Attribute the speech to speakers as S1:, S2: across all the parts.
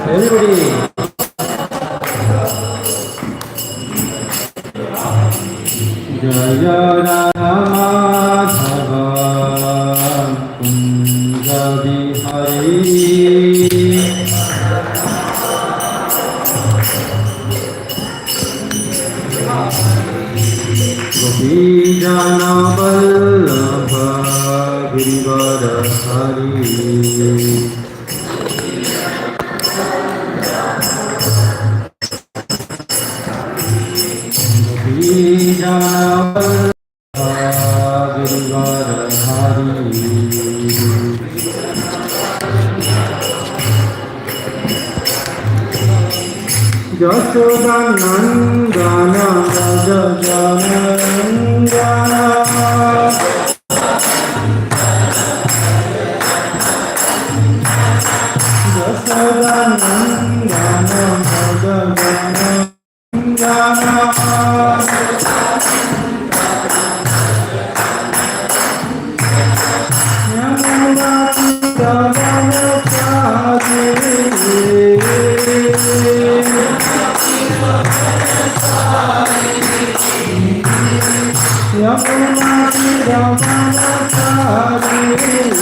S1: Everybody. Jaya Radha Madhava Kunja Bihari Gopi Jana Vallabha Girivardhari Gopi Jana Yashoda Nandana Raja Janandana Yashoda Nandana Raja Janandana Yamuna Pidavana Chadiri Yamuna Pidavana Chadiri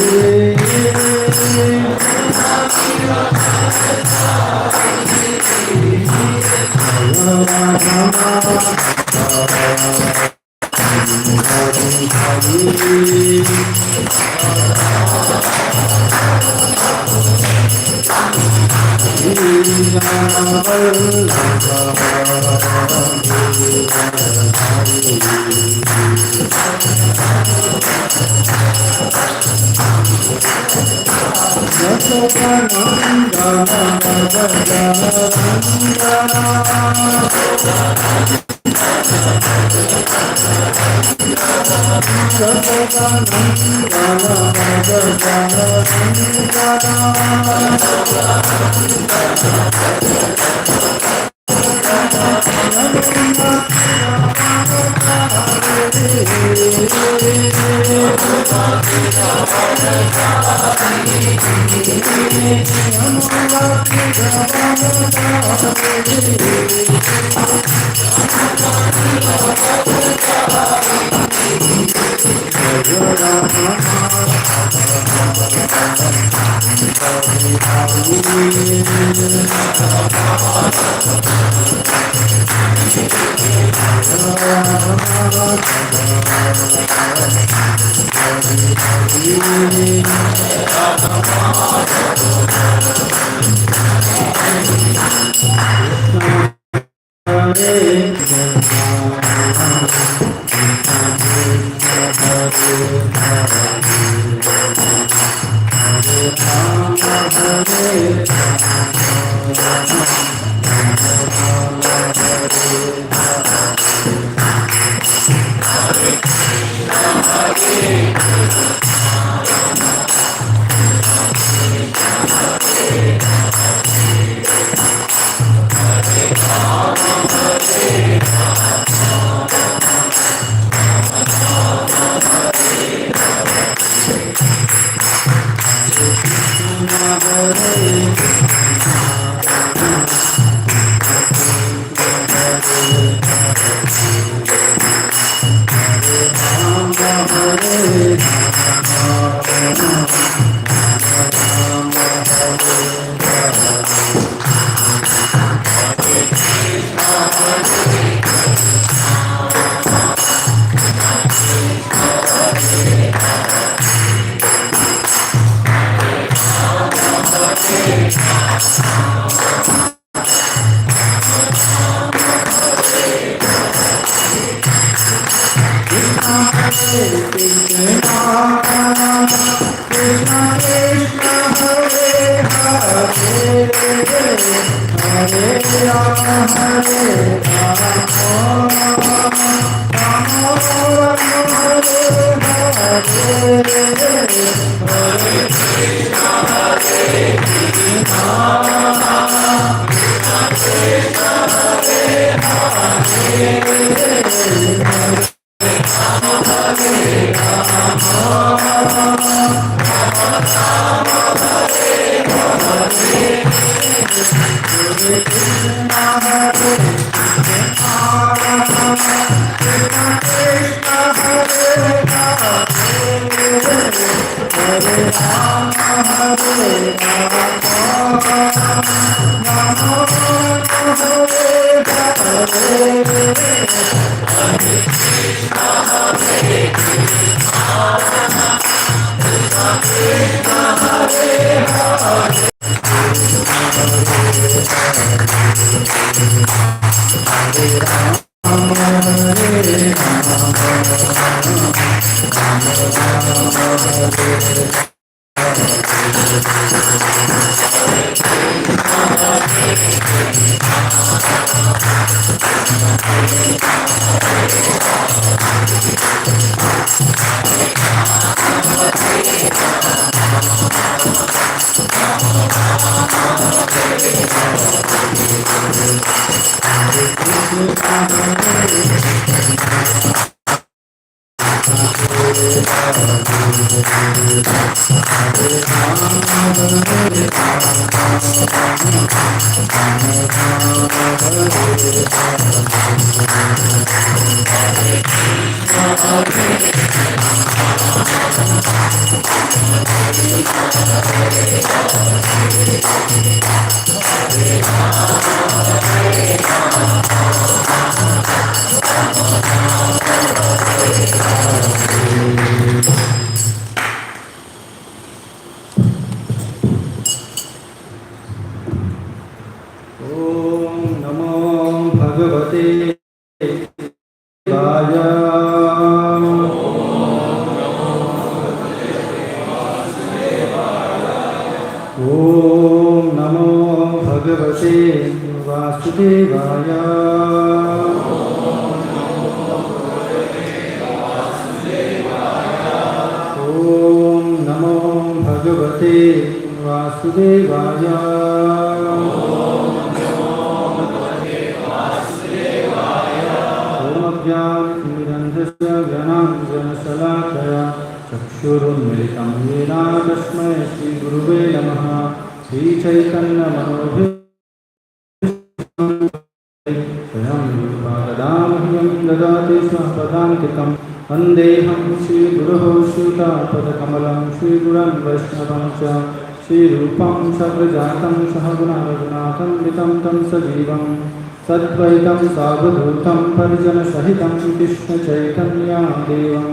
S1: सद्वैतं सावधूतं परिजनसहितं कृष्णचैतन्यदेवं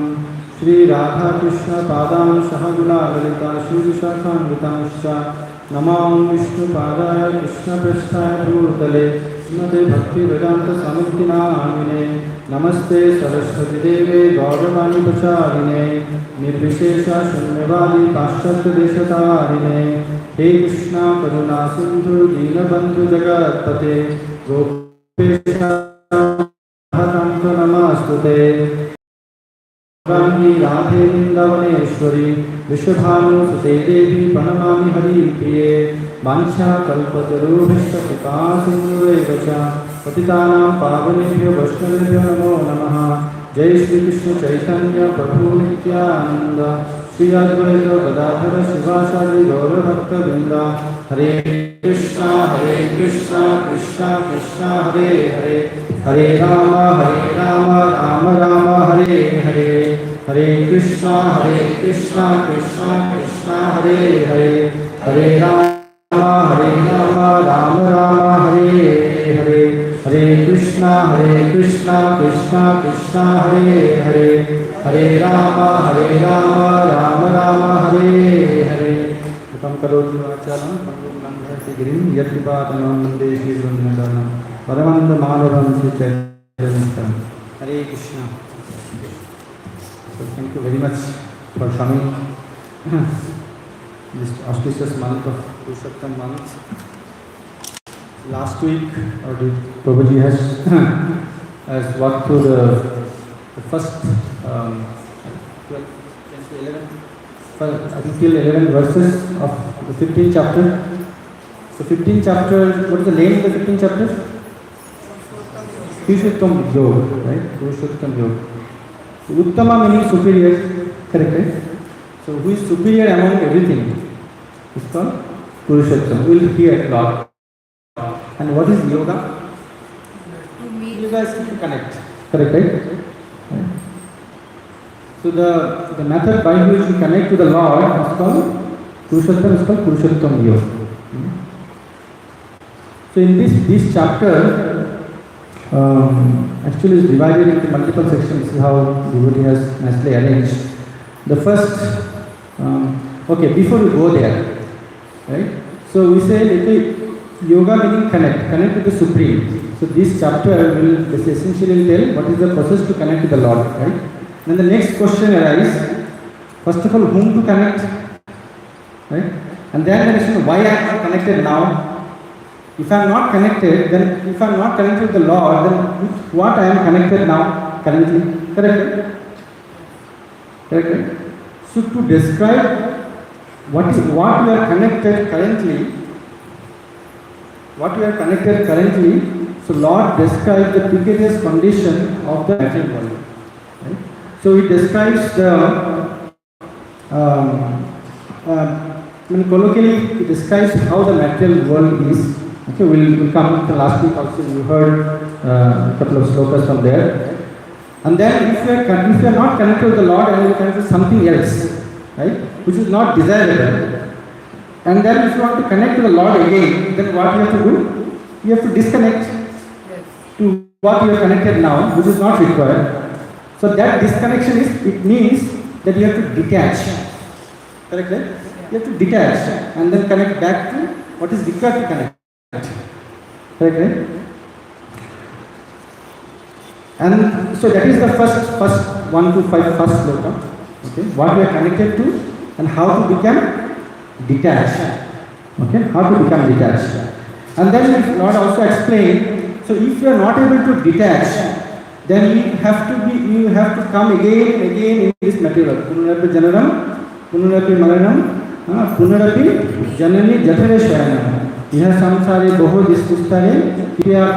S1: श्रीराधाकृष्णपादान् सहगुणा Lalita श्रीविशाखान्वितांश्च Namami विष्णुपादाय कृष्णपृष्ठाय भूतले श्रीमते भक्तिवेदान्तसमुद्दिनामिने नमस्ते सरस्वतीदेवे गौरवाणी प्रचारिणे निर्विशेषशून्यवादी पाश्चात्यदेशतारिणे हे कृष्णा करुणा सिंधु दीनबंधु जगत्पते गोपेश नमस्तुते राधे वृंदावनेश्वरी विश्वभानुसुते देवी प्रणमामि हरिप्रिये वाञ्छाकल्पतरुभ्यश्च कृपासिन्धुरेव च पतितानां पावनेभ्यो वैष्णवेभ्यो नमो नमः। जय श्री कृष्ण चैतन्य प्रभु नित्यानंद श्री अद्वैत गदाधर शिवासादि गौरभक्तवृंद हरे कृष्णा कृष्णा कृष्णा हरे हरे हरे राम राम राम हरे हरे हरे कृष्णा कृष्णा कृष्णा हरे हरे हरे राम राम हरे हरे हरे कृष्णा कृष्णा कृष्णा हरे हरे हरे राम राम हरे हरे कृतं करोतु वाचालं पङ्गुं गिरिं यत्कृपातमहं वन्दे श्रीगुरुनाथं परमानन्दमाधवं श्रीचैतन्यं हरे Krishna. So thank you very much for coming this auspicious month of Purushottam month. Last week, Prabhuji has walked through the first 12, 11, I think till 11 verses of the 15th chapter. So 15th chapter, what is the name of the 15th chapter? Purushottam Yoga, right? Purushottam Yoga. So Uttama meaning superior, correct? Right? So who is superior among everything? It's called Purushottam. We will hear a lot. And what is yoga? You guys need to connect. Correct, right? So the method by which we connect to the Lord is called Purushottam Yoga. So in this chapter, actually is divided into multiple sections. This is how devotee has nicely arranged. The first, okay, before we go there, right? So we say yoga meaning connect with the Supreme. So this chapter will essentially tell what is the process to connect with the Lord, right? Then the next question arises, first of all, whom to connect, right? And then the question, why I am connected now? If I am not connected, then if I am not connected with the Lord, then with what I am connected now, currently? Correct? Correct? So to describe what you are connected currently, so Lord describes the precarious condition of the material world. Right? So it describes colloquially, it describes how the material world is. Okay, we'll come to last week also. You heard a couple of slokas from there. And then if you are not connected with the Lord and you are connected with something else, right, which is not desirable, and then if you want to connect to the Lord again, then what you have to do? You have to disconnect to what you are connected now, which is not required. So that disconnection it means that you have to detach. Correct? You have to detach and then connect back to what is required to connect. Correct? And so that is the first 1 to 5 first sloka. Okay, what we are connected to and how to become detached. Okay, how to become detached. And then Lord also explained. So if you are not able to detach, then you have to come again and again in this material. Punarapi janaram, punarapi maranam, punarapi janani jathare shayanam. Iha samsare boho dispustare, kiya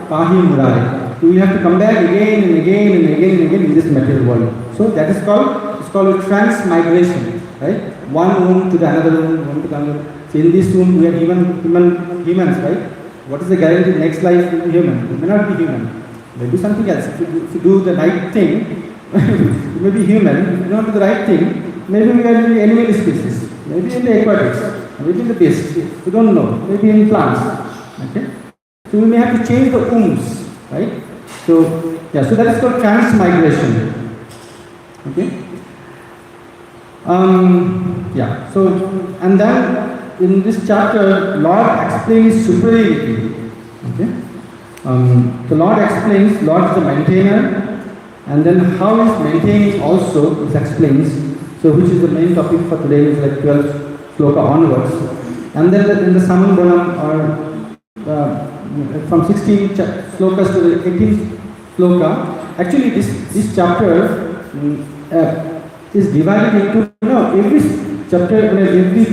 S1: pahi murare. So you have to come back again and again and again and again in this material world. So that is called transmigration, right? One room to the another room to the another. So in this room we are humans, right? What is the guarantee next life will be human? It may not be human. Maybe something else. If you do the right thing, you may be human. If you don't do the right thing, maybe we are in the animal species, maybe in the aquatics, maybe in the beast. We don't know. Maybe in plants. Okay. So we may have to change the wombs, right? So yeah. So that is called transmigration. Okay. Yeah. So and then in this chapter, Lord explains superiority. Okay. The Lord explains, Lord is the maintainer, and then how is maintaining also is explains. So which is the main topic for today is like 12th sloka onwards. And then in the Samangbanam or from 16 slokas to the 18th sloka, actually this chapter is divided into every chapter, every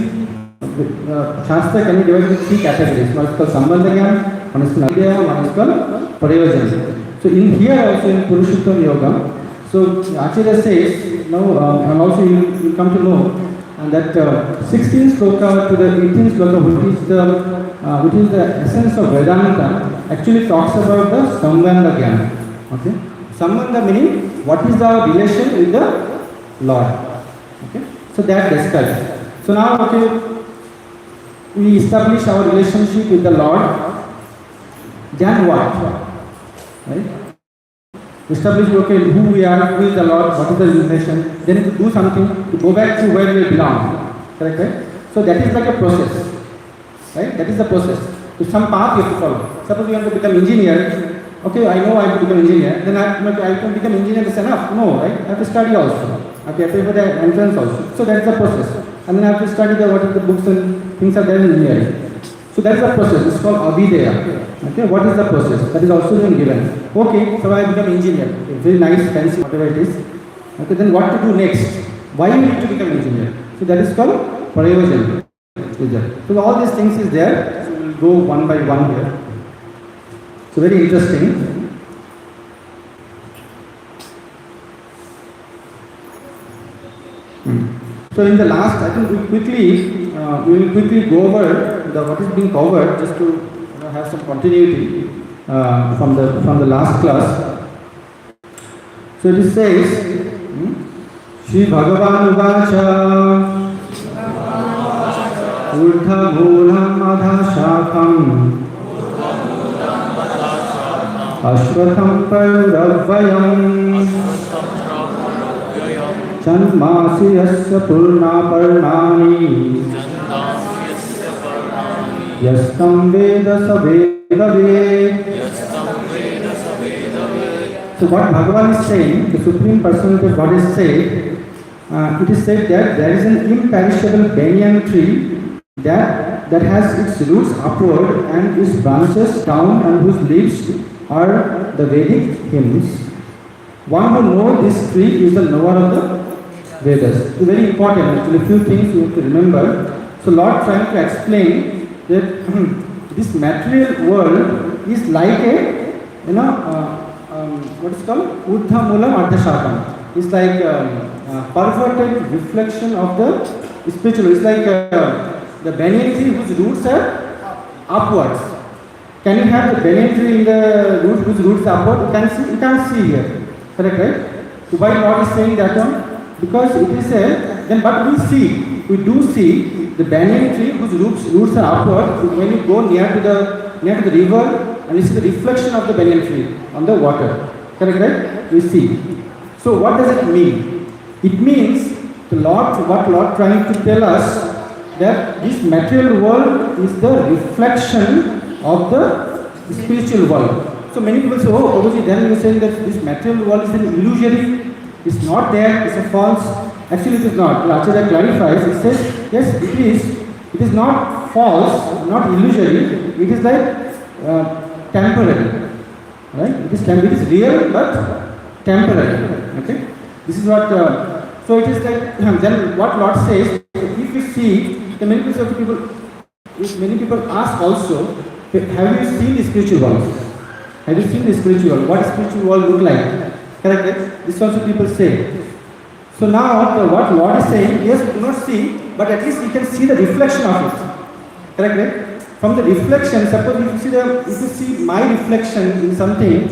S1: Shastra can be divided into 3 categories. One is called Sambandhagyan, one is called Adhyaya, one is called Parayojana. So in here also in Purushottam Yoga, so Acharya says, now and also you will come to know that 16th sloka to the 18th sloka, which is the essence of Vedanta, actually talks about the Sambandhagyan. Okay, Sambandha meaning what is the relation with the Lord. Okay, so that describes. So now, okay, we establish our relationship with the Lord. Then what? Right? Establish, okay, who we are, who is the Lord, what is the relation. Then to do something to go back to where we belong. Correct? Right? So that is like a process. Right? That is the process. So some path you have to follow. Suppose you want to become engineer. Okay, I know I have to become engineer. Then I can become engineer. That's enough. No, right? I have to study also. Okay, I pay for the entrance also. So that is the process. And then I have to study what are the books and things are there in engineering. So that is the process. It's called Abhideya. Okay, what is the process? That is also being given. Okay, so I become engineer. Okay, very nice, fancy, whatever it is. Okay, then what to do next? Why you need to become engineer? So that is called Parayojana. So all these things is there. So we will go one by one here. So very interesting. So in the last, I think we will quickly go over what is being covered, just to have some continuity from the last class. So it says, Shri Bhagavan Uvacha Urdha Bhulam Adha Shakam Ashvatham Pairavayam Chanmasi Yasya Purna Parnani Yastam Veda Saveda Ved. So what Bhagavan is saying, the Supreme Personality of God is said, it is said that there is an imperishable banyan tree that has its roots upward and its branches down and whose leaves are the Vedic hymns. One who knows this tree is the knower of the Vedas. It's very important, actually, a few things you have to remember. So Lord trying to explain that this material world is like a, what is called? Urdha Moolam Ardha Shakam. It's like perverted reflection of the spiritual. It's like the banyan tree whose roots are upwards. Can you have the banyan tree in the roots whose roots are upward? You can't see here. Correct, right? So why Lord is saying that one? Because it is said, then but we do see the banyan tree whose roots are upward. When you go near to the river and you see the reflection of the banyan tree on the water. Correct, right? We see. So what does it mean? It means what Lord trying to tell us, that this material world is the reflection of the spiritual world. So many people say, oh, Prabhuji, then you are saying that this material world is an illusory, it's not there, it's a false. Actually it is not. Acharya clarifies, it says, yes, it is. It is not false, not illusory, it is like temporary. Right? It is real but temporary. Okay? This is what, so it is like, then what Lord says, if you see, many people ask also, have you seen the spiritual world? Have you seen the spiritual world? What does spiritual world look like? Correct? This also people say. So now what Lord is saying, yes, do not see, but at least you can see the reflection of it. Correct? From the reflection, suppose if you see my reflection in something,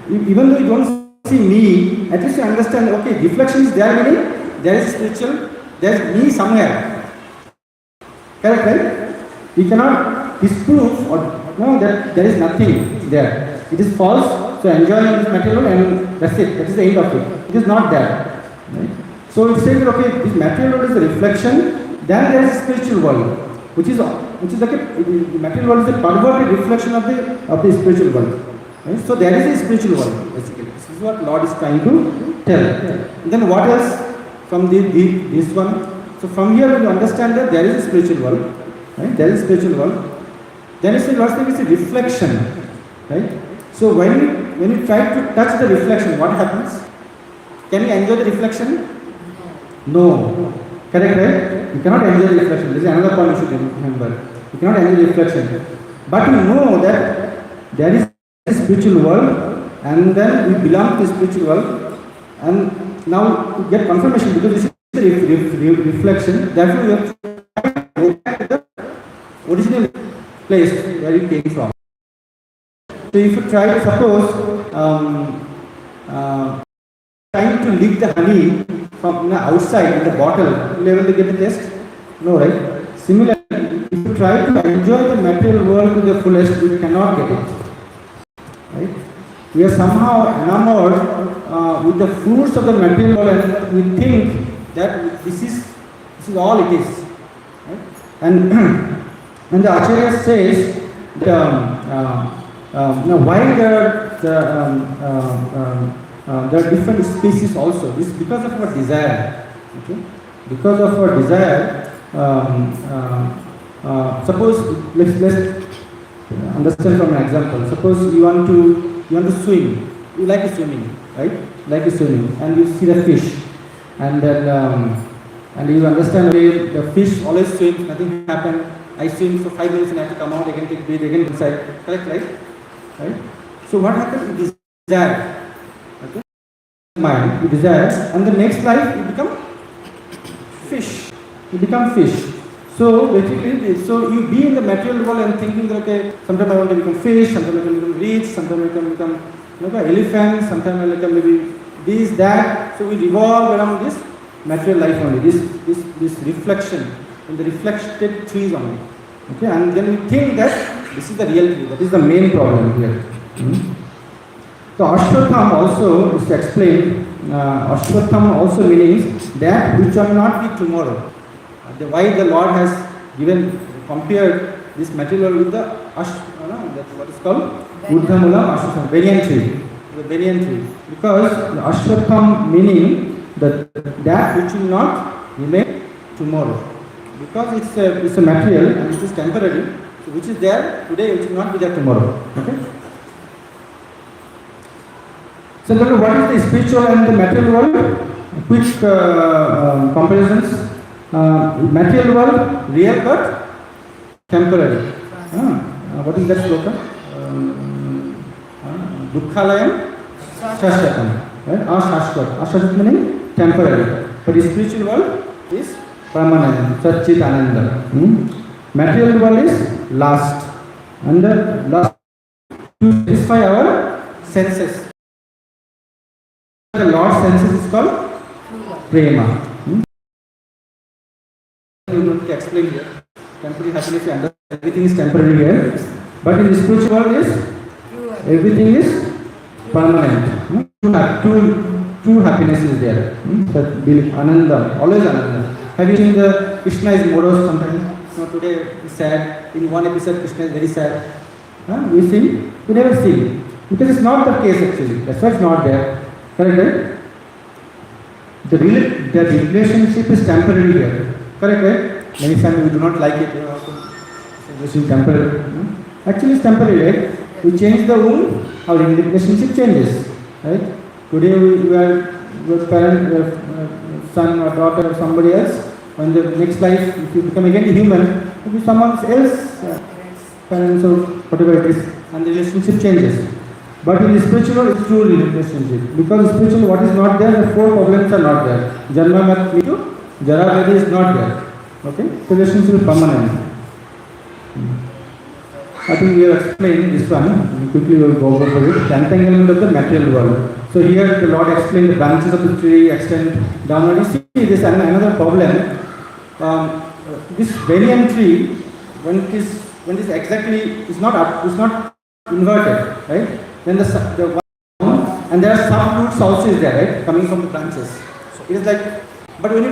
S1: even though you don't see me, at least you understand, okay, reflection is there, meaning there is spiritual, there is me somewhere. Correct, right? We cannot disprove or no that there is nothing there. It is false, so enjoying this material and that's it. That is the end of it. It is not there. Right? So it says that okay, this material world is the reflection, then there is a spiritual world, which is like the material world is a perverted reflection of the spiritual world. Right? So there is a spiritual world, basically. This is what Lord is trying to tell. And then what else from this one? So from here we understand that there is a spiritual world, right? There is a spiritual world. Then it's a reflection, right? So when you try to touch the reflection, what happens? Can you enjoy the reflection? No. Correct, right? You cannot enjoy the reflection. This is another point you should remember. You cannot enjoy the reflection. But you know that there is a spiritual world and then we belong to the spiritual world, and now you get confirmation because this is the reflection. Therefore, you have to go back to the original place where you came from. So if you try to suppose trying to lick the honey from outside in the bottle, will you able to get the taste? No, right? Similarly, if you try to enjoy the material world to the fullest, you cannot get it. Right? We are somehow enamored with the fruits of the material world, and we think that this is all it is. Right? And when the Acharya says that why there are different species also, this is because of our desire. Okay? Because of our desire, suppose let's understand from an example. Suppose you want to swim. You like swimming, right? Like swimming, and you see the fish, and then and you understand the fish always swims, nothing happens. I swim for 5 minutes and I have to come out again, take breathe again inside. Correct, right? So what happens? You desire. Okay? Mind, you desire, and the next life you become fish. You become fish. So basically, so you be in the material world and thinking that okay, sometimes I want to become fish, sometimes I can become rich, sometimes I can become elephant, sometimes I can maybe this, that. So we revolve around this material life only, this reflection, in the reflected trees only. Okay, and then we think that this is the real tree, that is the main problem here. So Ashwatham also is explained, Ashwatham also means that which will not be tomorrow. Why the Lord has compared this material with the that's what is called Buddhamula Ashwatham, banyan tree. The banyan tree. Because the Ashwatham meaning that which will not remain tomorrow. Because it's a material and it is temporary, so which is there today, which will not be there tomorrow. Okay? So then what is the spiritual and the material world? Quick comparisons. Material world, real but temporary. What is that sloka? Dukkhalayam Shashvatam. Right? Ashashvat. Ashashvat meaning temporary. But the spiritual world is permanent. Satchit Ananda. Material world is last. And the last to satisfy our senses. The Lord's senses is called prema. You need to explain here. Temporary happiness, you understand everything is temporary here. But in the spiritual world everything is permanent. True happiness is there. Ananda, always Ananda. Have you seen the Krishna is morose sometimes? Today is sad. In one episode Krishna is very sad. We see? We never see. Because it's not the case actually. That's why it's not there. Correct, right? The relationship is temporary here. Correct, right? Many times we do not like it. This is temporary. Actually, it's temporary, right? We change the womb, our relationship changes, right? Today we are your parent, son or daughter or somebody else. When the next life, if you become again human, it will be someone else, parents or whatever it is, and the relationship changes. But in the spiritual, it's true relationship. Because spiritual, what is not there, the four problems are not there. Janma, Mritu, Jara, Vyadhi is not there. Okay? So relationship is permanent. I think we have explained this one. Quickly we will go over it. The entanglement of the material world. So here the Lord explained the branches of the tree extend downward. You see this another problem. This banyan tree, when it is exactly is not inverted, right? Then the and there are some roots also is there, right, coming from the branches. So it is like, but when you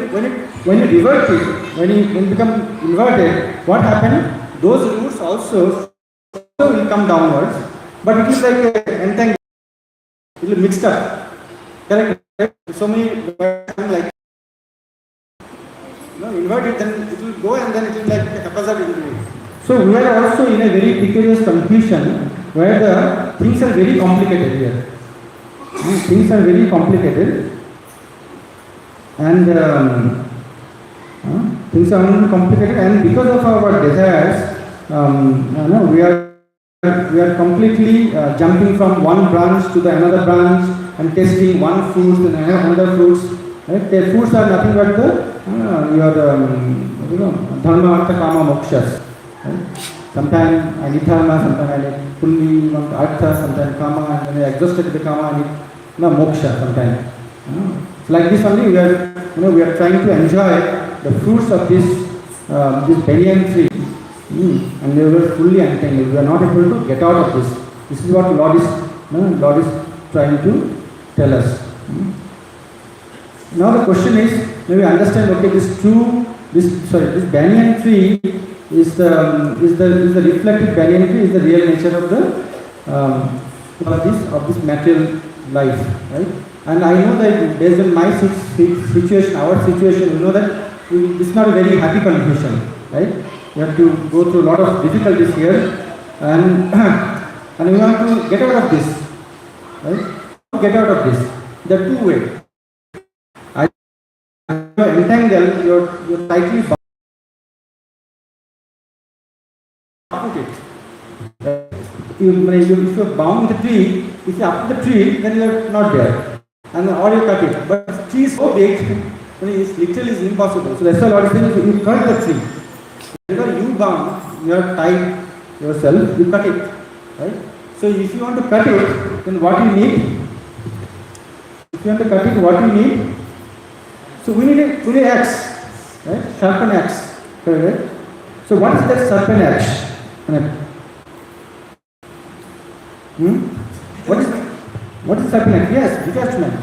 S1: revert it, when it become inverted, what happened? Those roots also will come downwards, but it is like entangled, it will mixed up. Correct? So many like inverted, then it will go and then it will like haphazard into it. So we are also in a very precarious confusion where the things are very complicated here. Things are very complicated, and things are complicated, and because of our desires, we are completely jumping from one branch to the another branch and tasting one fruit and another fruits. Right? The fruits are nothing but the dharma, artha, kama, mokshas. Right? Sometimes I need dharma, sometimes I need fully want artha, sometimes kama, and then I exhausted the kama, I need moksha sometimes. Like this only we are trying to enjoy the fruits of this banyan tree, and they were fully entangled. We are not able to get out of this. This is what Lord is trying to tell us. Now the question is, maybe understand. Okay, this banyan tree is the reflected banyan tree is the real nature of this material life, right? And I know that based on my situation, our situation, we know that this is not a very happy confusion, right? We have to go through a lot of difficulties here, and we want to get out of this, right? Get out of this. There are two ways. Either entangled, you're tightly bound. If you are bound the tree, if you up the tree, then you are not there, and or you cut it. But the tree is so big, it's literally impossible. So that's why Lord is saying, you cut the tree. Whenever you bound, you are tied yourself, you cut it, right? So if you want to cut it, then what you need? If you want to cut it, what you need? So we need an axe, right? Sharpen axe, right? So what is that sharpen axe? What is sharpen axe? Yes, detachment,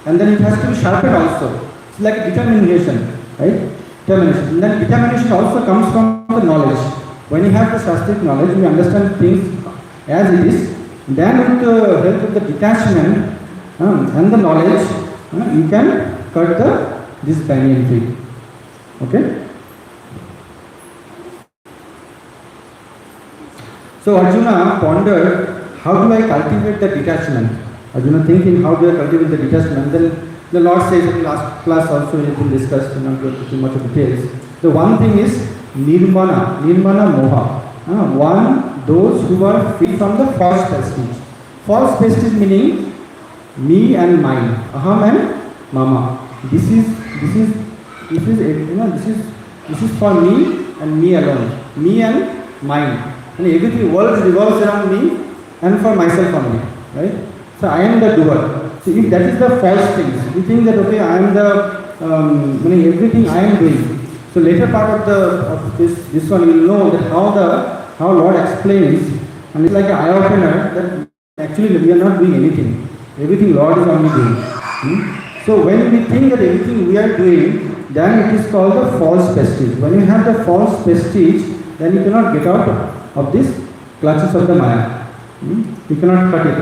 S1: and then it has to be sharpened also. It's like determination, right? Determination. And then determination also comes from the knowledge. When you have the Shastric knowledge, you understand things as it is. Then with the help of the detachment and the knowledge, you can cut this banyan tree. Okay? So Arjuna pondered, how do I cultivate the detachment? Arjuna thinking, how do I cultivate the detachment? Then the Lord says in last class also it has been discussed, not go into too much of details. The one thing is nirmana moha. Those who are free from the false prestige. False prestige meaning me and mine, aham and mama. This is for me and me alone, me and mine. And everything world revolves around me and for myself only, right? So I am the doer. So if that is the false thing, we think that okay, I am the everything I am doing. So later part of this one, you will know that how Lord explains, and it's like an eye opener that actually we are not doing anything. Everything Lord is only doing. So when we think that everything we are doing, then it is called the false prestige. When you have the false prestige, then you cannot get out of this clutches of the Maya. You cannot cut it.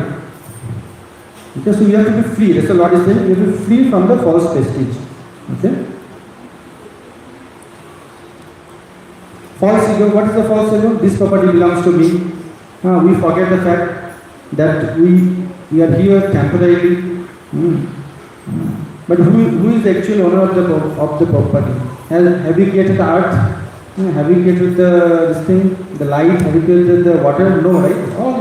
S1: Okay, so you have to be free. That's what Lord is saying. You have to be free from the false prestige. Okay. False ego. What is the false ego? This property belongs to me. We forget the fact that we are here temporarily. But who is the actual owner of the property? Have we created the earth? Have we created the light? Have we created the water? No, right?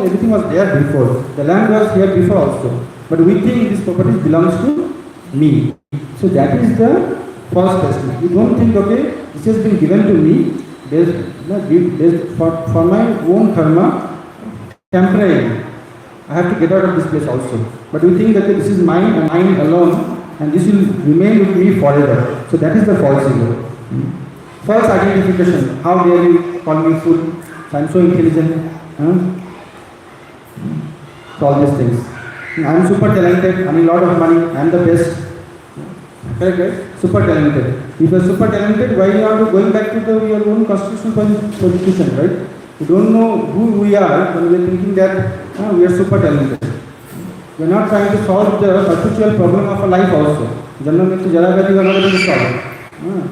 S1: Everything was there before. The land was here before also. But we think this property belongs to me. So that is the false prestige. You don't think, okay, this has been given to me based for my own karma, temporarily. I have to get out of this place also. But we think that this is mine and mine alone, and this will remain with me forever. So that is the false ego. False identification. How dare you call me fool? I am so intelligent. So all these things. I am super talented. I mean, a lot of money. I am the best. Correct, right? Super talented. If you are super talented, why you are going back to your own constitutional position, right? You don't know who we are when we are thinking that we are super talented. We are not trying to solve the perpetual problem of a life also. Janma Mrityu Jara Vyadhi we are not able to solve.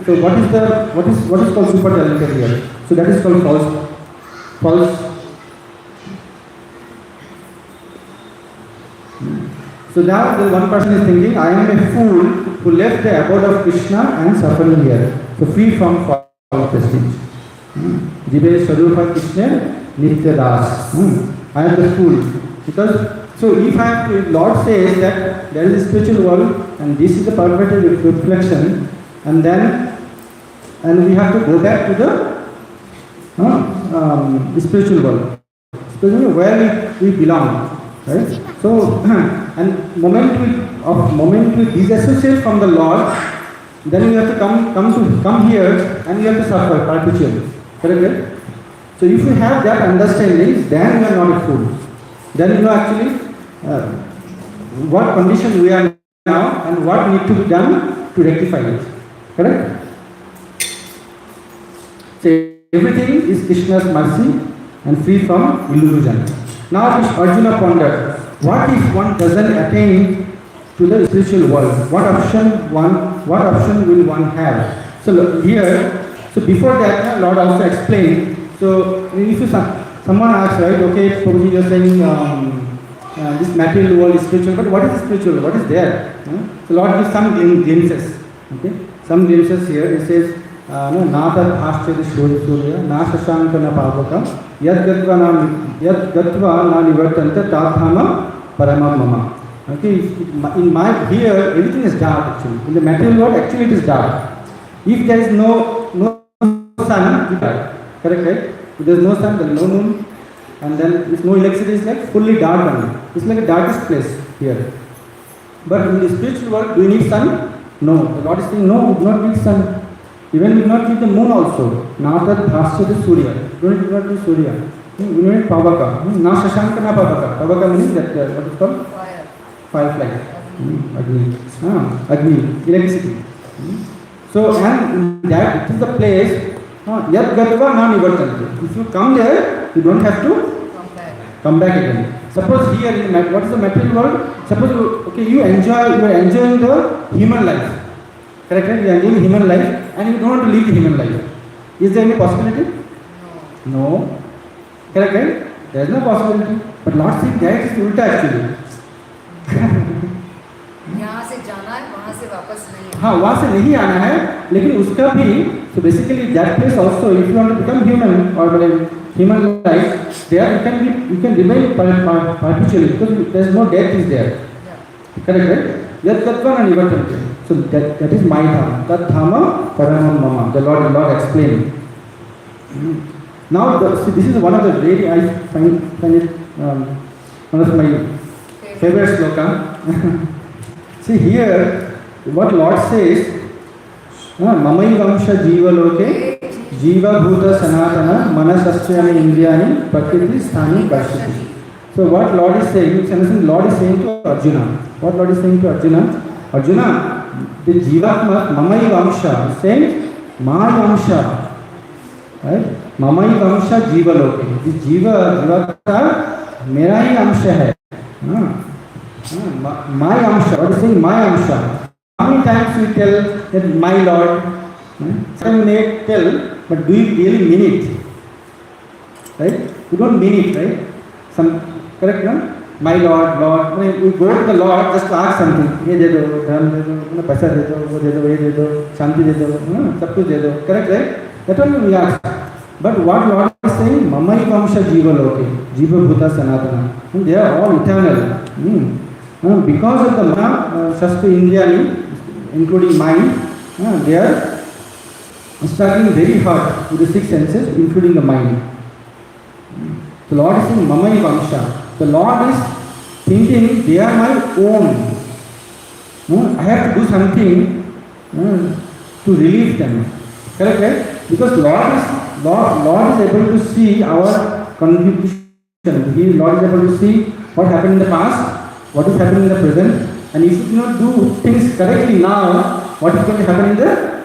S1: So what is called super talented here? So that is called false. So now the one person is thinking, I am a fool who left the abode of Krishna and suffering here. So free from false prestige. Jive Swarupa Krishna Nitya Das. I am the fool. Because so if Lord says that there is a spiritual world and this is the perfect reflection, and we have to go back to the spiritual world, where we belong, right? So and moment we disassociate from the Lord, then you have to come here and you have to suffer perpetually. Correct? So if you have that understanding, then you are not a fool. Then you know actually what condition we are now and what need to be done to rectify it. Correct? So everything is Krishna's mercy and free from illusion. Now Arjuna pondered, what if one doesn't attain to the spiritual world? What option will one have? So here, so before that, Lord also explained. So if someone asks, right, okay, Prabhuji, you are saying this material world is spiritual, but what is spiritual? What is there? So Lord gives some glimpses. Okay, some glimpses here. It says, Nata Bhaschati Surya, Na Shashanka Na Pavaka, Yad Gatva Na Nivartanta Tathama Paramamama. Okay, in my here, everything is dark actually. In the material world, actually it is dark. If there is no sun, we die. Correct, right? If there's no sun, there's no moon, and then if no electricity, it's like fully dark only. It's like a darkest place here. But in the spiritual world, do you need sun? No. The Lord is saying, no, we do not need sun. Even we do not need the moon also. Nātad bhāsyate surya. You do not need surya. You don't need pavaka. Na shashanka na pavaka. Pavaka means that, what is called?
S2: Fire.
S1: Firefly. Agni. Agni. Electricity. So, and that it is the place, yad gatva na nivartanti. If you come there, you don't have to come back again. Suppose here, in what is the material world? Suppose you are enjoying the human life. Correct? You are enjoying human life and you don't want to leave the human life. Is there any possibility? No. Correct? Right? There is no possibility. But Lord says that is ulta actually.
S2: यहाँ से जाना है, वहाँ से वापस नहीं.
S1: हाँ, वहाँ से नहीं आना है, लेकिन उसका भी, so basically that place also, if you want to become human or human life, there you can remain perpetually because there is no death is there. Yeah. Correct, right? Yat tattva na nivartanti. So that is my dhama. Tat dhama paramam mama. The Lord explained. Now see, this is one of the very, I find it one of my favorite sloka. See here, what Lord says, Mamai Vamsha Jiva Loke, Jiva Bhuta Sanatana, Manasasya Indriyani, Prakriti Sthani Pashati. So what Lord is saying, Lord is saying to Arjuna. What Lord is saying to Arjuna? Arjuna, the Jivatma, Mamai Vamsha, is saying, My Vamsha. Right? Mamai Vamsha Jiva Loke. The Jiva ka mera hi Vamsha hai. My Amsha, what is saying my Amsha? How many times we tell that my Lord? Some may tell, but do you really mean it? Right? You don't mean it, right? Some, correct, no? My Lord, Lord. When we go to the Lord just to ask something. Ye de do, dham de do, paisa de do, wo de do, ye de do, shanti de do, sab kuch de do. Correct, right? That only we ask. But what Lord is saying, Mamai Vamsha Jiva Loke, Jiva Bhuta Sanatana. And they are all eternal. Because of the Shastra Indriyani, including mind, they are struggling very hard with the six senses, including the mind. The Lord is saying, Mamai Vamsha. The Lord is thinking, they are my own. I have to do something to relieve them. Correct, right? Because Lord is able to see our contribution. Lord is able to see what happened in the past, what is happening in the present, and if you do not do things correctly now, what is going to happen in the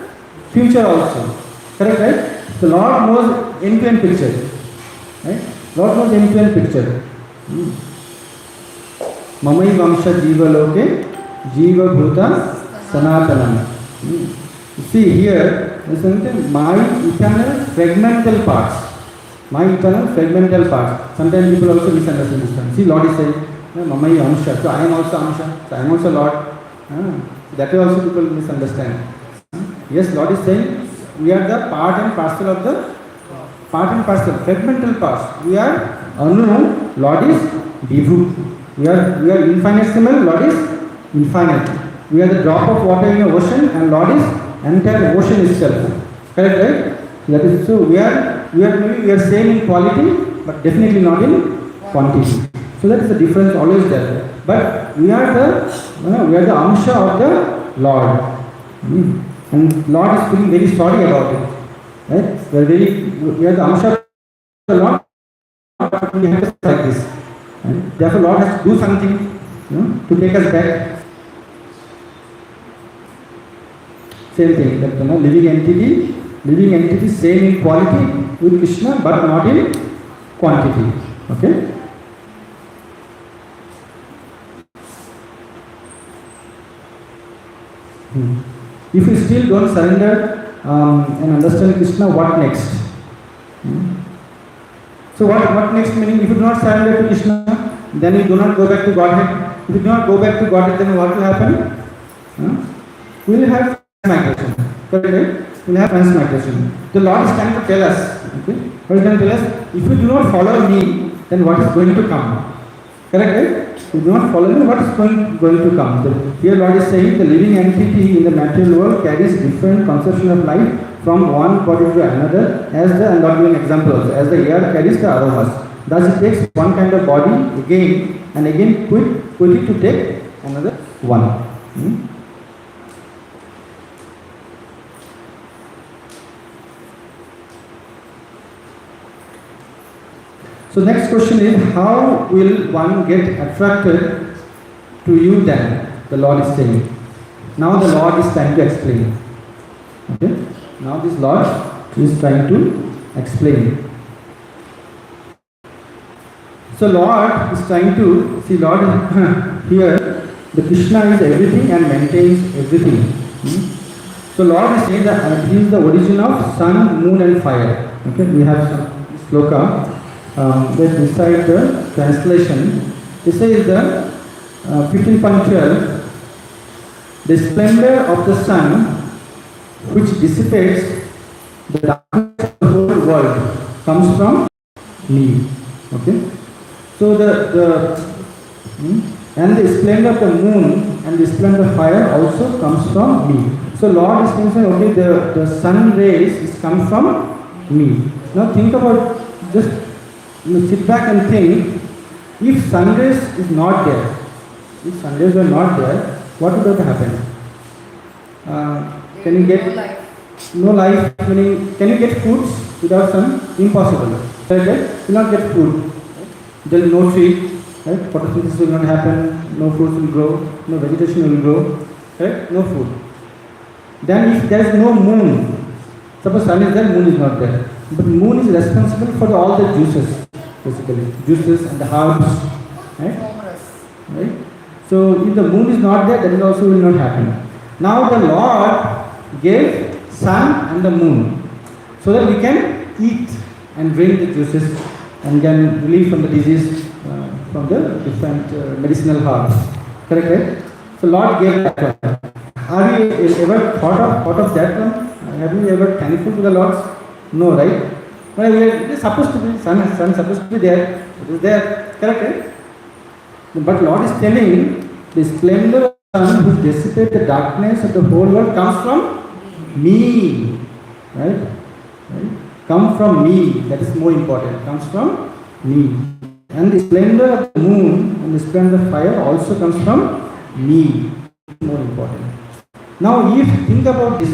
S1: future also. Correct, right? The Lord knows end-to-end picture. Right? Lord knows end-to-end picture. Mamai Vamsha Jiva Loke, Jiva Bhuta Sanatanam. See here, listen, my eternal fragmental parts. My eternal fragmental parts. Sometimes people also misunderstand this one. See, Lord is saying, Mamai Amsha. So I am also Amsha. So I am also Lord. That way also people misunderstand. Yes, Lord is saying we are the part and parcel of the fragmental parts. We are Anu, Lord is Vibhu. We are infinitesimal, Lord is infinite. We are the drop of water in the ocean and Lord is entire ocean itself. Correct, right? That is so. We are same in quality, but definitely not in quantity. So that is the difference always there. But we are the Amsha of the Lord. And Lord is feeling very sorry about it. Right? We are the Amsha of the Lord. We have to like this. And therefore Lord has to do something to take us back. Same thing, that living entity same in quality with Krishna but not in quantity. Okay? If you still don't surrender and understand Krishna, what next? So what next meaning? If you do not surrender to Krishna, then you do not go back to Godhead. If you do not go back to Godhead, then what will happen? We will have transmigration. Correct? We will have transmigration. The Lord is trying to tell us. Okay? What is trying to tell us? If you do not follow me, then what is going to come? Correct? Right? If you do not follow me, what is going to come? Here Lord is saying the living entity in the material world carries different conception of life from one body to another, and I'll give an example also, as the air carries the aromas. Thus it takes one kind of body again and again quit it to take another one. So next question is, how will one get attracted to you then? The Lord is saying. Now the Lord is trying to explain. Okay? Now this Lord is trying to explain. So Lord is trying to, see Lord here, the Krishna is everything and maintains everything. So Lord is saying that He is the origin of sun, moon and fire. Okay, we have some sloka. That beside the translation, it says the 15.12, the splendor of the sun which dissipates the darkness of the whole world comes from me. Okay, so and the splendor of the moon and the splendor of fire also comes from me. So Lord is saying, okay, the sun rays is come from me. Now think about, just sit back and think, if sun rays is not there, if sun rays were not there, what would have happened? Can you get no life? Meaning, can you get foods without sun? Impossible. Right? You will not get food. There is no tree. Right? Photosynthesis will not happen. No fruits will grow. No vegetation will grow. Right? No food. Then, if there is no moon, suppose sun is there, moon is not there. But moon is responsible for all the juices, basically juices and the herbs. Right? So, if the moon is not there, that is also will not happen. Now the Lord gave sun and the moon so that we can eat and drink the juices and can relieve from the disease from the different medicinal herbs. Correct, right? So Lord gave that one. Have you ever thought of that one? Have you ever thankful to the Lord? No, right? Well, it is supposed to be, sun is supposed to be there. It is there. Correct, right? But Lord is telling, the splendor of the sun which dissipates the darkness of the whole world comes from me. Right? Come from me. That is more important. Comes from me. And the splendor of the moon and the splendor of fire also comes from me. More important. Now, if you think about this,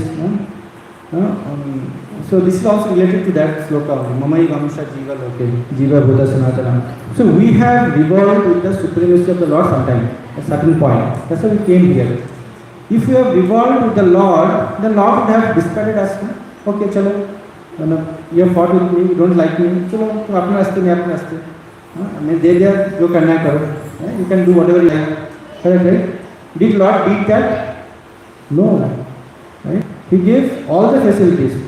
S1: so this is also related to that sloka, Mamai Vamsha Jiva Loke, Jiva Buddha Sanatana. So we have revolved with the supremacy of the Lord sometime, at a certain point. That's why we came here. If we have revolved with the Lord would have discarded us. Okay, chalo, you have fought with me, you don't like me, chalo, tum apne raste, main apne raste. Main de diya, jo karna hai karo. You can do whatever you like. Right? Did Lord beat that? No. Right? He gave all the facilities.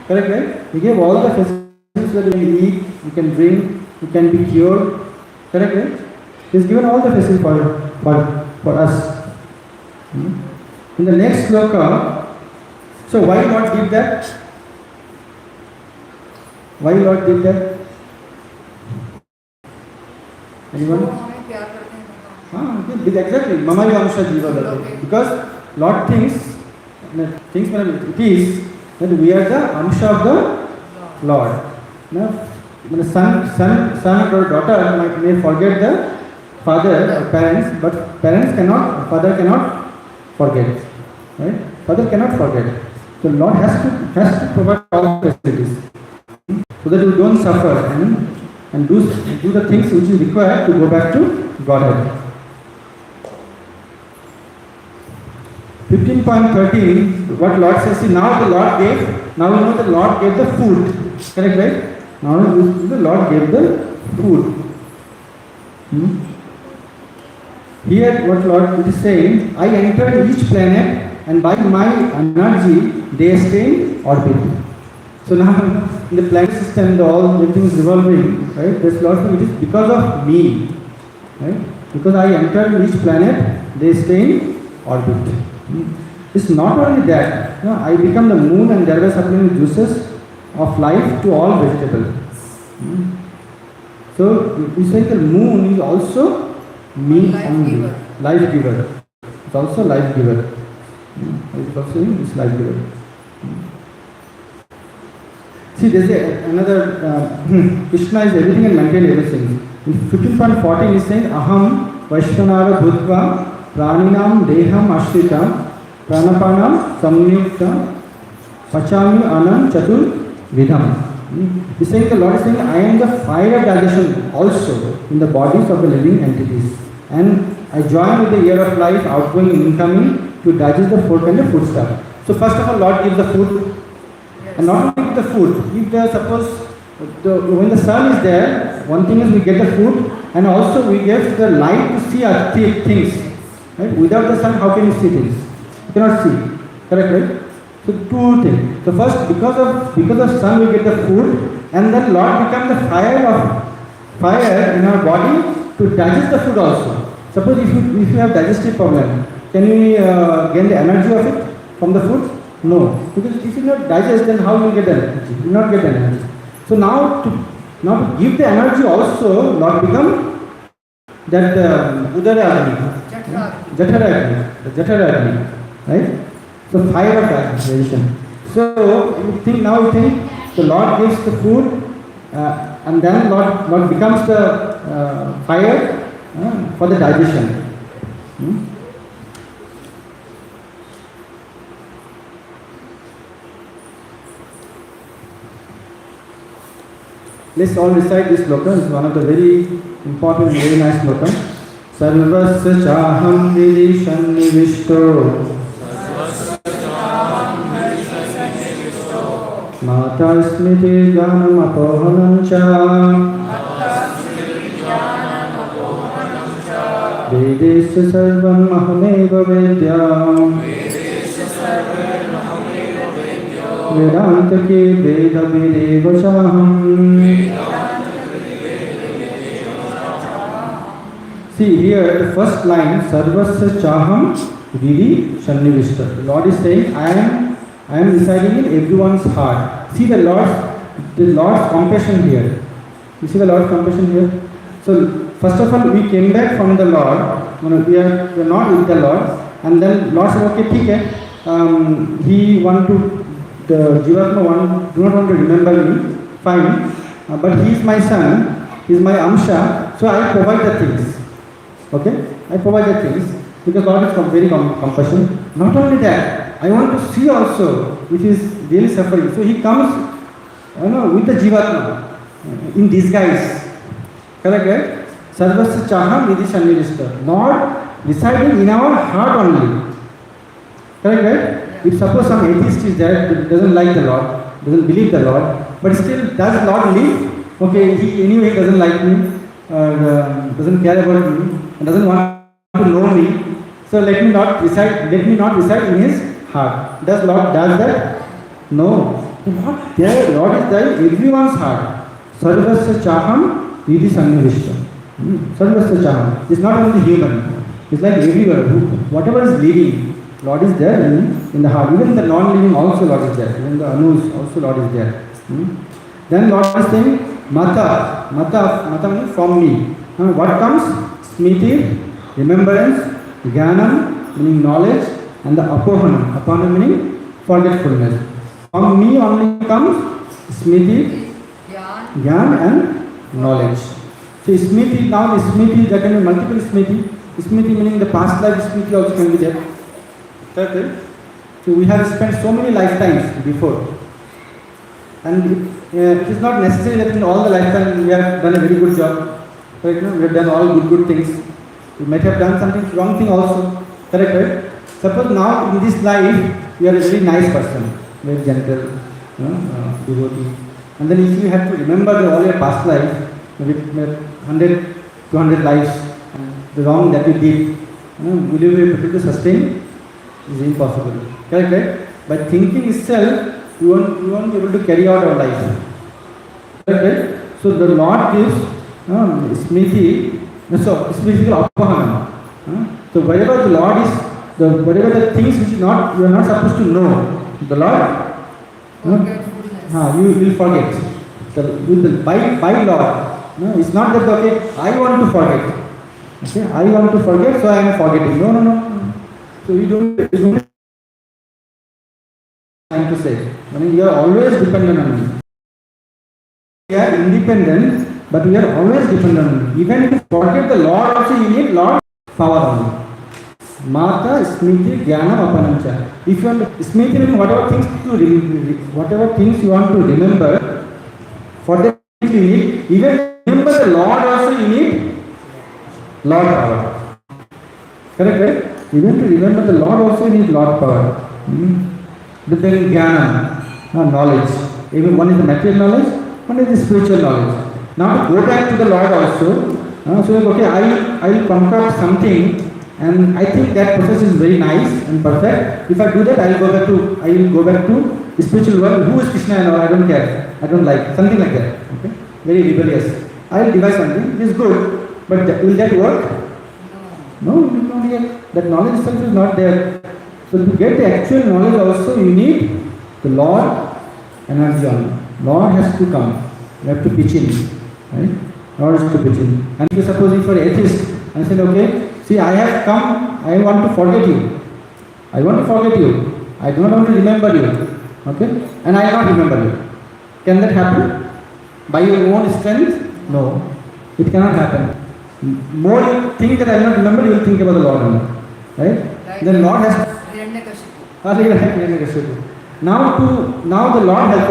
S1: Correct, right? He gave all the facilities that we eat, we can drink, we can be cured. Correct, right? He has given all the facilities for us. In the next sloka, so why Lord did that? Why Lord did that? Anyone? Exactly. Mama Vamsha Jiva. Because Lord thinks it is that we are the Amsha of the Lord. Now, the son or daughter may forget the father or parents, but father cannot forget. Right? Father cannot forget. So Lord has to provide all the facilities so that we don't suffer and do the things which is required to go back to Godhead. 15.13, what Lord says, see, now we know the Lord gave the food. Correct, right? Now the Lord gave the food. Here what Lord is saying, I entered each planet and by my energy they stay in orbit. So now in the planet system, everything is revolving, right? This Lord, it is because of me. Right? Because I entered each planet, they stay in orbit. It's not only that, I become the moon and there were supplying juices of life to all vegetables. So we say the moon is also me only, life giver. It's also life giver. It's also life giver. See, there's another, Krishna is everything and maintain everything. In 15.14 is saying, Aham Vaishvanara Bhutva Praninam Deham Ashrita Pranapanam Samyukta Pachami Anam Chatur Vidham. He's saying, the Lord is saying, I am the fire of digestion also in the bodies of the living entities. And I join with the air of life, outgoing and incoming, to digest the food and the food stuff. So first of all, Lord gives the food. And not only the food, if there suppose when the sun is there, one thing is we get the food, and also we get the light to see our things. Right? Without the sun, how can you see things? You cannot see. Correct, right? So two things. So first, because of sun, we get the food, and then Lord becomes the fire in our body to digest the food also. Suppose if you have digestive problem, can we gain the energy of it from the food? No, because if you not digest, then how will you get the energy? You will not get the energy. So now to give the energy also, Lord become that Udara Agni, Jatara Agni, right? So fire of digestion. So you think the Lord gives the food, and then Lord becomes the fire for the digestion. Let's all recite this sloka. It's one of the very important and very nice sloka. Sarvasya chaham vidishan nivishto Mata smriti jnanam apohanam cha Vedesya sarvam ahameva vedyam Vedanta ke veda videva chaham. See here, the first line, Sarvasya Chaham Vidi Shannivishta. The Lord is saying, I am residing in everyone's heart. See the Lord's compassion here. You see the Lord's compassion here? So, first of all, we came back from the Lord. We are not with the Lord. And then Lord said, okay, okay. The Jivatma do not want to remember me. Fine. But he is my son. He is my Amsha. So, I provide the things. Okay, I provide the things because Lord is very compassionate. Not only that, I want to see also which is really suffering. So he comes, with the Jivatma in disguise. Correct, right? Sarvasya Chaham Vidhi Shannivishta. Lord residing in our heart only. Correct, right? If suppose some atheist is there, doesn't like the Lord, doesn't believe the Lord, but still does Lord live? Okay, he anyway doesn't like me, doesn't care about me, and doesn't want to know me. So let me not reside in his heart. Does Lord does that? No. Lord is there in everyone's heart. Sarvasya Chaham Vidhi Shannivishta. Sarvasya Chaham. It's not only human. It's like everywhere. Whatever is living, Lord is there in the heart. Even the non-living also Lord is there. Even the anus also Lord is there. Then Lord is saying, Mata means from me. What comes? Smriti, remembrance, Jnanam meaning knowledge, and the Apohanam meaning forgetfulness. From me only comes Smriti, Jnana and knowledge. So Smriti, now the Smriti, there can be multiple Smriti. Smriti meaning the past life Smriti also can be there. Okay? So we have spent so many lifetimes before. And it is not necessary that in all the lifetime we have done a very good job. Right? We have done all good things. We might have done something wrong thing also. Correct, right? Suppose now in this life you are a very nice person, very gentle, devotee. And then if you have to remember all your past life, maybe 100, 200 lives, the wrong that you did, will you be able to sustain? Is impossible. Correct, right? By thinking itself, we won't be able to carry out our life. Correct, right? So the Lord gives Smriti, so Smriti Apahanam. So wherever the Lord is, whatever the things which you are not supposed to know, the Lord, you will forget. By Lord, it's not that okay, I want to forget. Okay, I want to forget, so I am forgetting. No. So you don't trying to say. You are always dependent on me. We are independent, but we are always dependent on Him. Even if you forget the Lord also, you need Lord power only. Mata Smriti Jnanam Apanancha. If you want to, Smriti means whatever things you want to remember, for that you need, even remember the Lord also you need Lord power. Correct, right? Even to remember the Lord also you need Lord power. But then Jnanam, knowledge. Even one is the material knowledge, one is the spiritual knowledge. Now to go back to the Lord also, so okay, I will concoct something. And I think that process is very nice and perfect. If I do that, I will go back to the spiritual world. Who is Krishna and all? I don't care. I don't like something like that. Okay, very rebellious. I will devise something. It is good, but will that work? No, not yet. That knowledge itself is not there. So to get the actual knowledge, also you need the Lord energy on. Lord has to come. You have to pitch in, right? Lord has to pitch in. And if you suppose if you are atheist and said, okay. See, I have come, I want to forget you. I want to forget you. I do not want to remember you. Okay? And I will not remember you. Can that happen? By your own strength? No. It cannot happen. More you think that I will not remember, you will think about the Lord only. Right? Then Lord has now the Lord has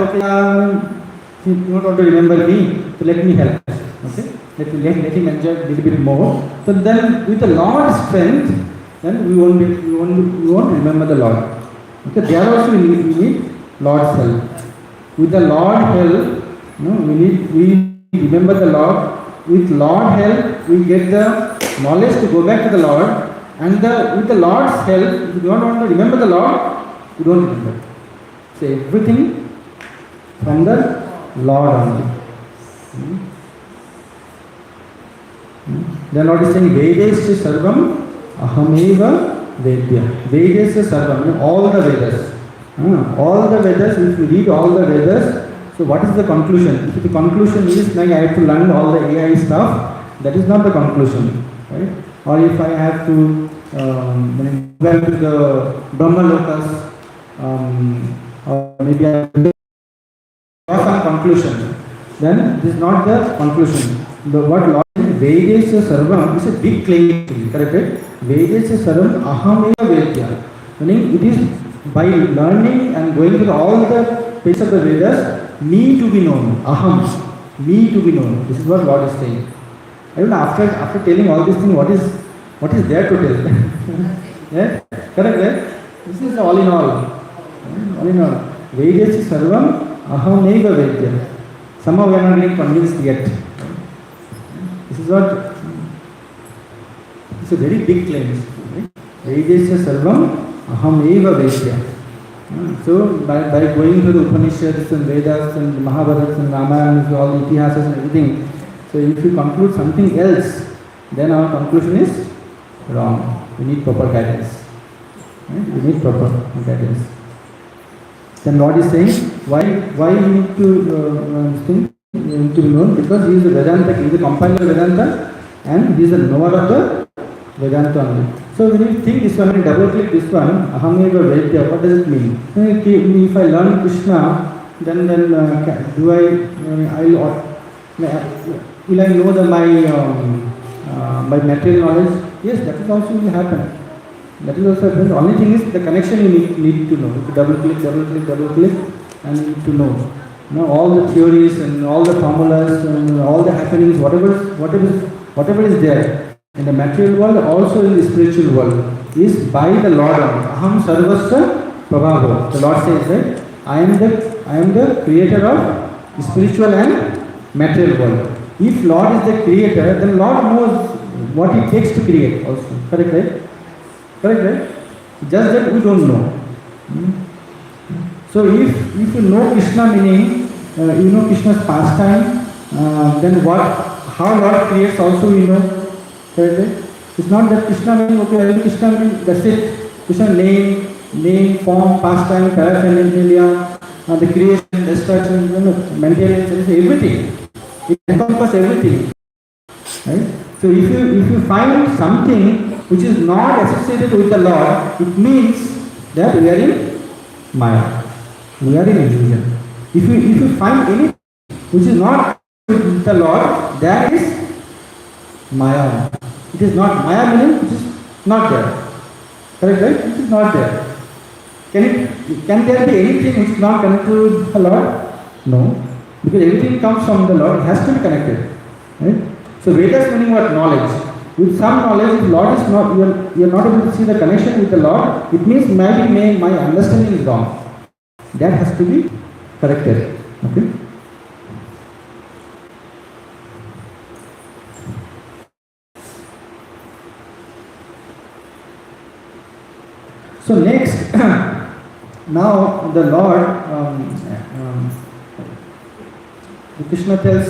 S1: you don't want to remember me, so let me help. Okay? Let him enjoy a little bit more. So then with the Lord's strength, then we won't remember the Lord. Okay, there also we need Lord's help. With the Lord's help, we remember the Lord. With Lord's help, we get the knowledge to go back to the Lord. And with the Lord's help, if you don't want to remember the Lord, you don't remember. So everything from the Lord only. The Lord is saying, Vedesya Sarvam Ahameva Vedya. Vedesya Sarvam, all the Vedas. All the Vedas, if you read all the Vedas, so what is the conclusion? If the conclusion is like I have to learn all the AI stuff, that is not the conclusion. Right? Or if I have to go to the Brahma Lokas, or maybe I draw some conclusion, then this is not the conclusion. What Lord Vedesya Sarvam is a big claim, correct? Vedesya Sarvam Ahameva Vedya. Meaning it is by learning and going through all the pages of the Vedas, me to be known. Aham, me to be known. This is what Lord is saying. Even after telling all these things, what is there to tell? Yeah? Correct, right? This is all in all. All in all. Vedesya Sarvam Ahameva Vedya. Somehow we are not getting convinced yet. This is what, it's a very big claim. Vedesya Sarvam Aham Eva Vedya. So by going through the Upanishads and Vedas and Mahabharats and Ramayana, all the Itihasas and everything, so if you conclude something else, then our conclusion is wrong. We need proper guidance. We need proper guidance. Then Lord is saying, why you need to think? To be known, because he is the Vedanta, he is the compiler of Vedanta and he is the knower of the Vedanta only. So when you think this one and double click this one, Ahameva Vedya, what does it mean? If I learn Krishna, then will I know my material knowledge? Yes, that is also will happen. That is also happen. The only thing is the connection you need to know. If you double click, and you need to know. All the theories and all the formulas and all the happenings, whatever is there in the material world, also in the spiritual world, is by the Lord. Aham Sarvasya Prabhava. The Lord says that I am the creator of the spiritual and material world. If Lord is the creator, then Lord knows what it takes to create also. Correct, right? Correct, right? Just that we don't know. So if you know Krishna meaning, you know Krishna's pastime, then how Lord creates also you know. Correct? It's not that Krishna meaning, okay, Krishna meaning, that's it. Krishna name, form, pastime, paraphernalia, the creation, destruction, maintenance, everything. It encompasses everything. Right? So if you find something which is not associated with the Lord, it means that we are in Maya. We are in illusion. If you find anything which is not with the Lord, that is Maya. It is not Maya meaning it is not there. Correct, right? It is not there. Can there be anything which is not connected to the Lord? No. Because everything comes from the Lord, it has to be connected. Right? So Vedas meaning what? Knowledge. With some knowledge, if Lord is not, you are not able to see the connection with the Lord, it means maybe my understanding is wrong. That has to be corrected. Okay? So next, now the Lord, Krishna tells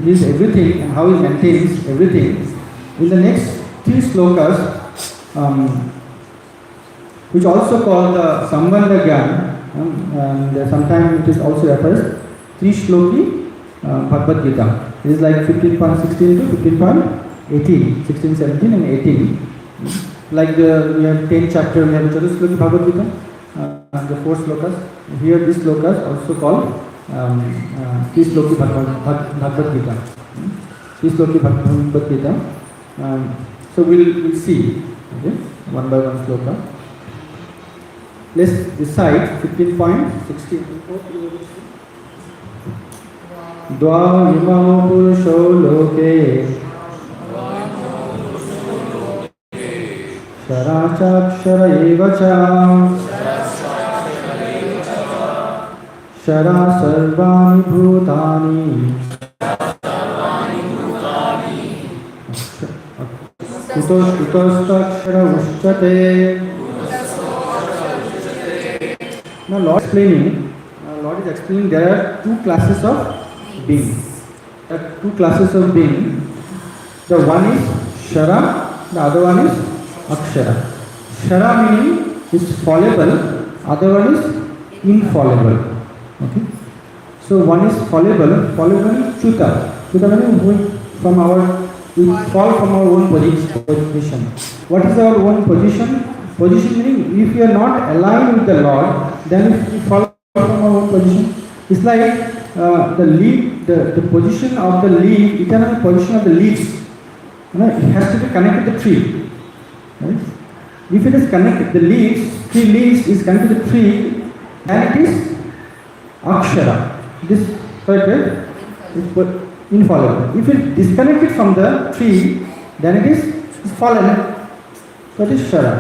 S1: his everything and how he maintains everything. In the next 3 slokas, which also called the Sambandha Gyan, and sometimes it is also refers 3 shloki Bhagavad Gita. It is like 15.16 to 15.18, 16, 17 and 18. Like we have 10 chapter, we have Chatusloki Bhagavad Gita, the 4 slokas. Here these slokas also called Sloki Bhagavad Gita. Sloki Bhagavad Gita. So we'll see, okay, one by one sloka. Let's decide 15.16. Dva imau purusho loke Sharachakshara eva cha Shara sarvani bhutani Kutostakshara ushchate. Now Lord is explaining there are 2 classes of beings. There are 2 classes of being. The one is Shara, the other one is Akshara. Shara meaning is fallible, other one is infallible. Okay. So one is fallible means Chuta. Chuta means we fall from our own position. What is our own position? Position meaning if you are not aligned with the Lord, then we fall from our own position. It's like the position of the leaf, eternal position of the leaves. It has to be connected to the tree. Right? If it is connected, the leaves, 3 leaves is connected to the tree, then it is Akshara. This correct, right? Infallible. If it is disconnected from the tree, then it is fallen. That is Shara.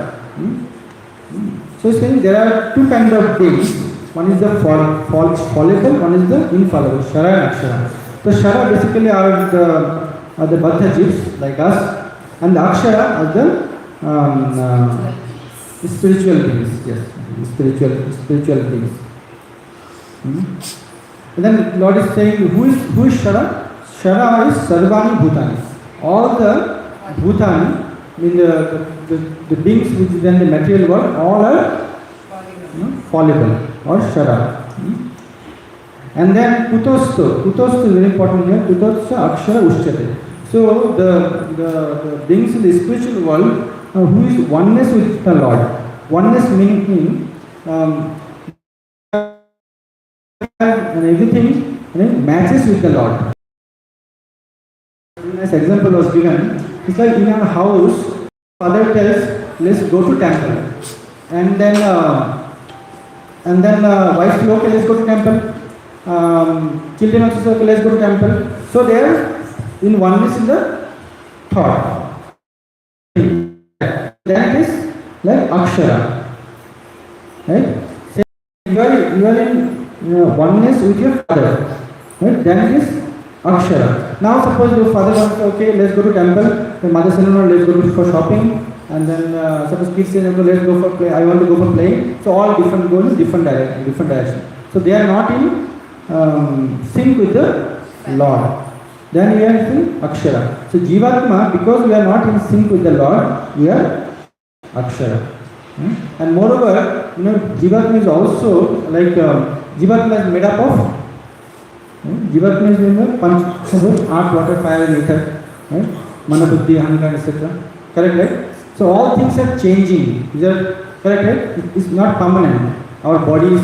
S1: So it's saying there are 2 kinds of beings. One is the fallible, one is the infallible, Shara and Akshara. So Shara basically are the Baddha jivs like us, and the Akshara are the spiritual beings. Yes, spiritual beings. And then Lord is saying, who is Shara? Shara is Sarvani Bhutani. All the Bhutani, I mean the beings which is in the material world, all are fallible or Shara. And then Kutosto is very important here. Kutosto Akshara Ushchate. So the beings in the spiritual world who is oneness with the Lord. Oneness meaning and everything matches with the Lord. As example was given, it's like in a house, father tells, let's go to temple, and then wife says, okay, let's go to temple. Children also say, okay, let's go to temple. So they are in oneness in the thought. That is like Akshara, right? So you are in oneness with your father, right? Then it is Akshara. Now suppose your father wants, okay, let's go to temple. The mother says, no, let's go for shopping. And then suppose kids say, no, let's go for play. I want to go for playing. So all different go in different direction. So they are not in sync with the Lord. Then we are in Akshara. So Jivatma, because we are not in sync with the Lord, we are Akshara. And moreover, Jivatma is also like Jivatma is made up of Jivatma is made of earth, water, fire, and ether, right? Mana, buddhi, ahankara, etc. Correct, right? So all things are changing. Is that correct, right? It's not permanent. Our body is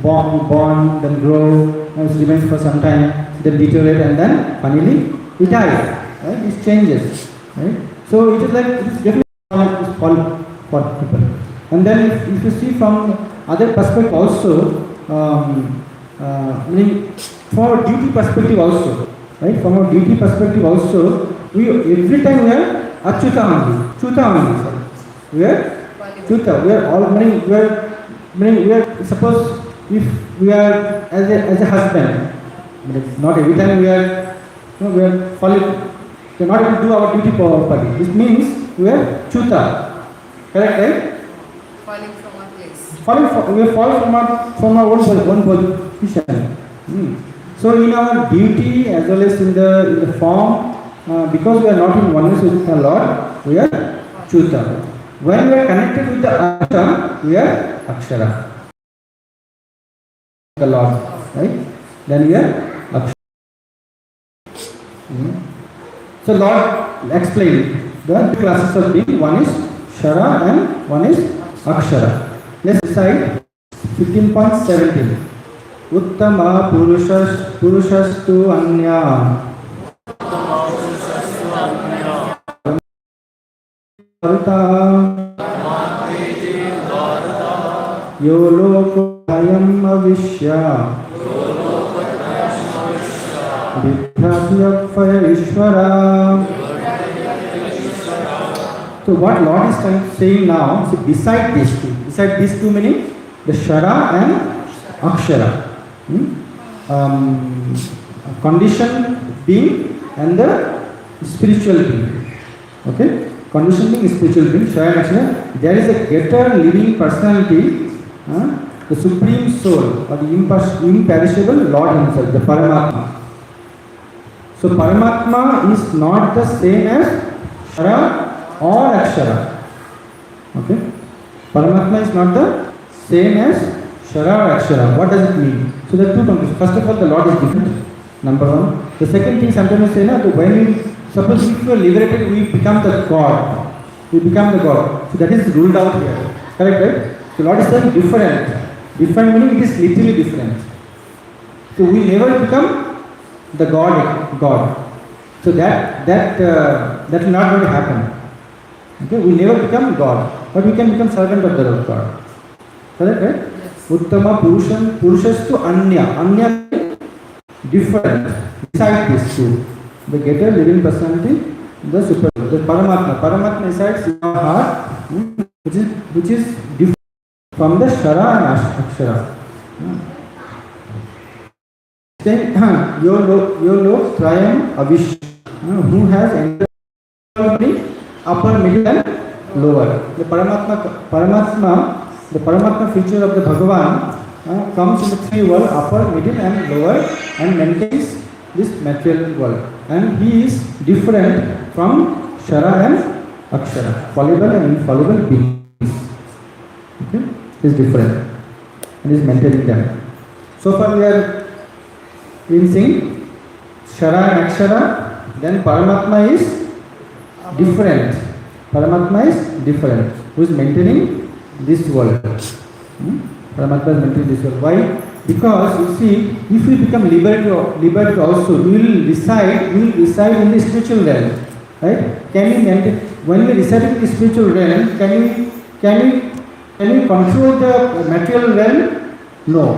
S1: born, then grow, it remains for some time, then deteriorate, and then finally it dies. Right? It changes. Right? So it is like it is definitely for people. And then if you see from other perspective also, meaning from a duty perspective also, right? From a duty perspective also, we every time we are Achyuta only, Chuta only. Sorry. We are Chuta. We are all meaning we are suppose if we are as a husband, not every time we are we are falling. We are not able to do our duty for our body. This means we are Chuta. Correct, right?
S2: Falling from our place.
S1: We fall from our own position. So in our duty as well as in the form, because we are not in oneness with the Lord, we are Chuta. When we are connected with the Akshara, we are Akshara. The Lord, right? Then we are Akshara. So Lord explained the two classes of being. One is Shara and one is Akshara. Let's decide 15.17. Uttama Purushastu Anya Yolokayam Avishya Vidhyapya Ishvara. So what Lord is saying now, so beside these two meaning the Shara and Akshara. Condition being and the spiritual being. Okay? Condition being spiritual being, Shara and Akshara. There is a greater living personality, the supreme soul or the imperishable Lord himself, the Paramatma. So Paramatma is not the same as Shara or Akshara. Okay? Paramatma is not the same as Shara or Akshara. What does it mean? So there are two conditions. First of all, the Lord is different. Number one. The second thing sometimes we say, that when we suppose if we are liberated, we become the God. We become the God. So that is ruled out here. Correct, right? So Lord is saying different. Different meaning it is literally different. So we never become the God. So that will not going to happen. Okay, we never become God, but we can become servant of the Lord God. Correct, right? Yes. Uttama Purushastu Anya. Anya different. Beside these two, the greater living personality, the super, the Paramatma. Paramatma resides in our heart, which is different from the Shara and Akshara. Then Yolo Trayam Avish, who has entered the upper, middle and lower. The Paramatma feature of the Bhagavan comes in the three worlds, upper, middle and lower, and maintains this material world. And he is different from Shara and Akshara, fallible and infallible beings. Okay? He is different and is maintaining them. So far we are in seeing Shara and Akshara, then Paramatma is different. Paramatma is different, who is maintaining this world. Paramatma is maintaining this world. Why? Because you see, if we become liberated also, we will reside in the spiritual realm. Right? Can we maintain, when we reside in the spiritual realm, can we control the material realm? No.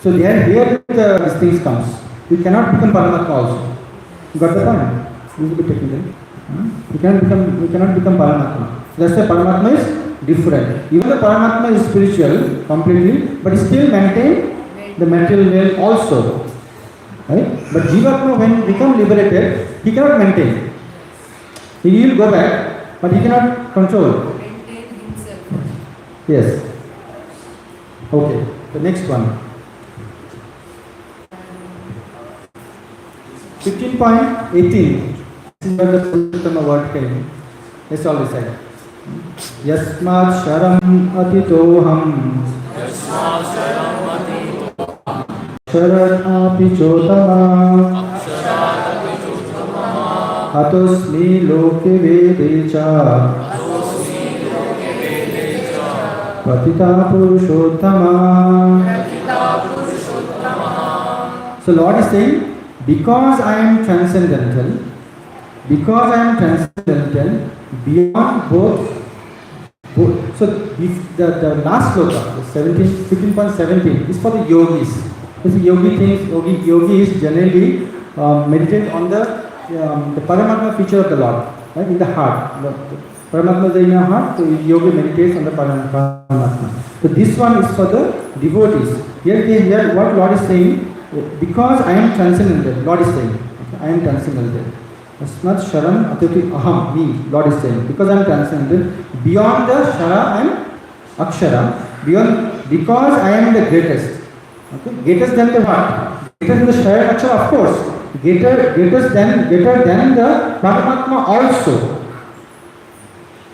S1: So here these things comes. We cannot become Paramatma also. You got the point? This is a bit technical. We cannot become Paramatma. That's why Paramatma is different. Even the Paramatma is spiritual completely, but still maintain the material realm also. Right? But Jivatma, when he become liberated, he cannot maintain. He will go back, but he cannot control.
S2: Maintain himself.
S1: Yes. Okay. The next one. 15.18. This is where the Purushottam word came. Let's all recite. Yasmat sharam atitoham sharat api chotama hatosmi loke vedecha patita purushottama So Lord is saying, because I am transcendental, beyond both. So if the last sloka, the 15.17 is for the yogis. This yogis generally meditate on the Paramatma feature of the Lord, right, in the heart. The Paramatma is in your heart, so yogi meditates on the Paramatma. So this one is for the devotees. Here what Lord is saying, because I am transcendental, Lord is saying, okay, I am transcendental. It's not Sharam Atati Aham, me, Lord is saying, because I am transcendental. Beyond the Shara, I am Akshara. Because I am the greatest. Okay? Greatest than the what? Greater than the Shara Akshara, of course. Greater than the Paramatma also.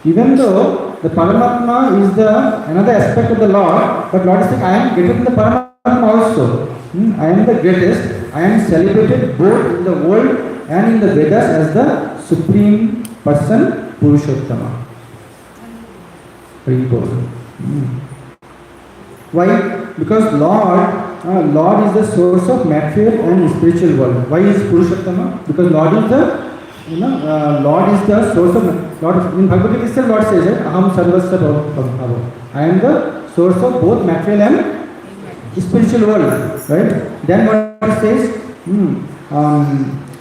S1: Even though the Paramatma is another aspect of the Lord, but Lord is saying, I am greater than the Paramatma also. I am the greatest. I am celebrated both in the world and in the Vedas as the supreme person, Purushottama. Why? Because Lord is the source of material and spiritual world. Why is Purushottama? Because Lord is the source of Lord. In Bhagavad Gita itself, Lord says, Aham Sarvasya Bhava. I am the source of both material and spiritual world. Right? Then what it says?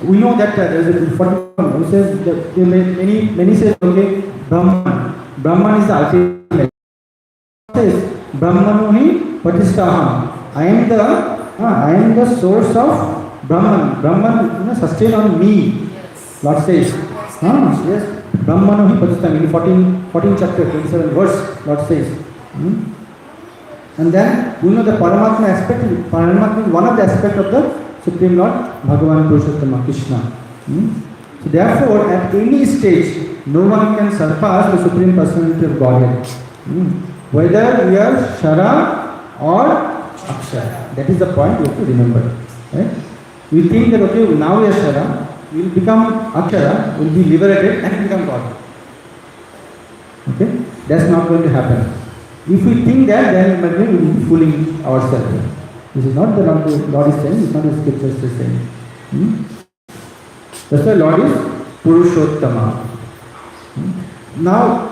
S1: We know that there is a 41 says that many says, okay, Brahman is the ultimate. Says Brahmanohi Patistaham. I am the source of Brahman sustain on me. Lord says, yes, Brahmanohi Patistaham. In 14 chapter 27 verse, Lord says. And then we know the Paramatma aspect. Paramatma is one of the aspects of the Supreme Lord, Bhagavan Purushottama, Krishna. So therefore, at any stage, no one can surpass the Supreme Personality of Godhead. Whether we are Shara or Akshara. That is the point you have to remember. Right? We think that, okay, now we are Shara, we will become Akshara, we will be liberated and become God. Okay? That's not going to happen. If we think that, then we will be fooling ourselves. This is not the Lord is saying, it's not the scriptures is saying. That's why Lord is Purushottama. Now,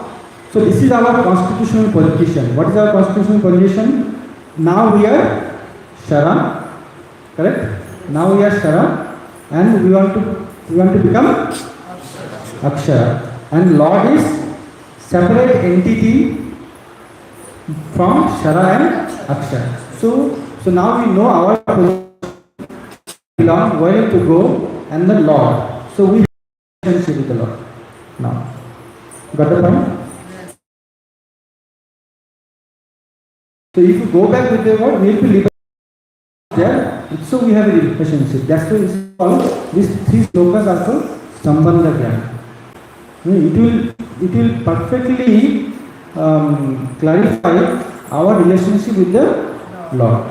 S1: so this is our constitutional position. What is our constitutional position? Now we are Shara, correct? Now we are Shara, and we want to become Akshara. And Lord is separate entity from Shara and Akshara. So now we know our belong, where to go, and the Lord. So we have a relationship with the Lord. Now, got the point? So if you go back with the word, we will be liberated there. So we have a relationship. That's why it's called, these three slokas are called Sambandha Jnana. It will perfectly clarify our relationship with the Lord.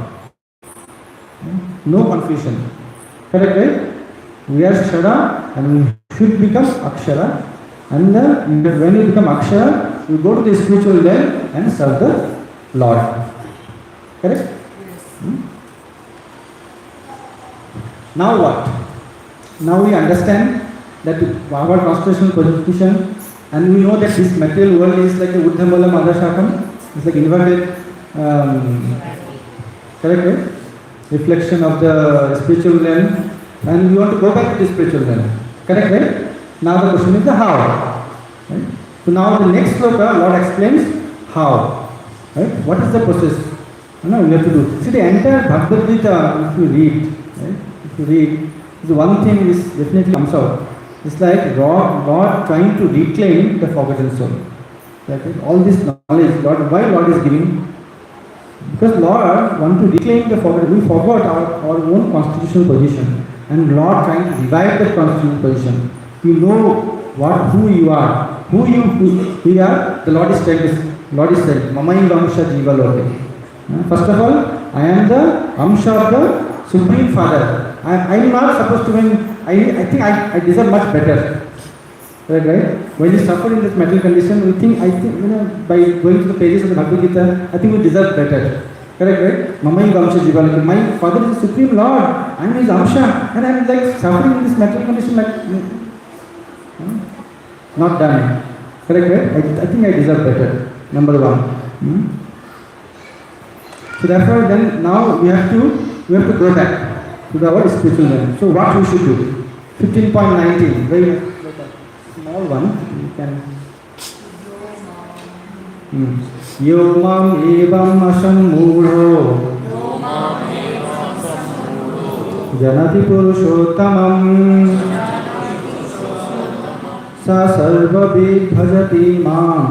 S1: No confusion. Correct, right? We are Shara and we should become Akshara. And when you become Akshara, you go to the spiritual realm and serve the Lord. Correct? Now what? Now we understand that our constitutional position, and we know that this material world is like a Uddhamala Madhashakam. It's like inverted, correct, right? Reflection of the spiritual realm, and we want to go back to the spiritual realm. Correct, right? Now the question is the how. Right? So now the next sloka, Lord explains how. Right? What is the process? We have to do. See, the entire Bhagavad Gita, if you read, the one thing is definitely comes out. It's like God trying to reclaim the forgotten soul. Right? All this knowledge, why Lord is giving? Because Lord wants to reclaim the forgotten. We forgot our own constitutional position, and Lord trying to revive the constitutional position. You know who you are, we are. The Lord is saying, Mamai Vamsha Jiva Loke. First of all, I am the Amsha of the Supreme Father. I am not supposed to win. I think I deserve much better. Right? When we suffer in this mental condition, we think, by going to the pages of the Bhagavad Gita, I think we deserve better. Correct, right? Mamai Vamsha Jivalaki. My father is the Supreme Lord. I am his Amsha. And I am like suffering in this material condition like not done. Correct, right? I think I deserve better. Number one. So therefore then now we have to go back to our spiritual life. So what we should do? 15.19. Very small one. You can Yo mam evam asammudho janati purushottamam sa sarvavid bhajati mam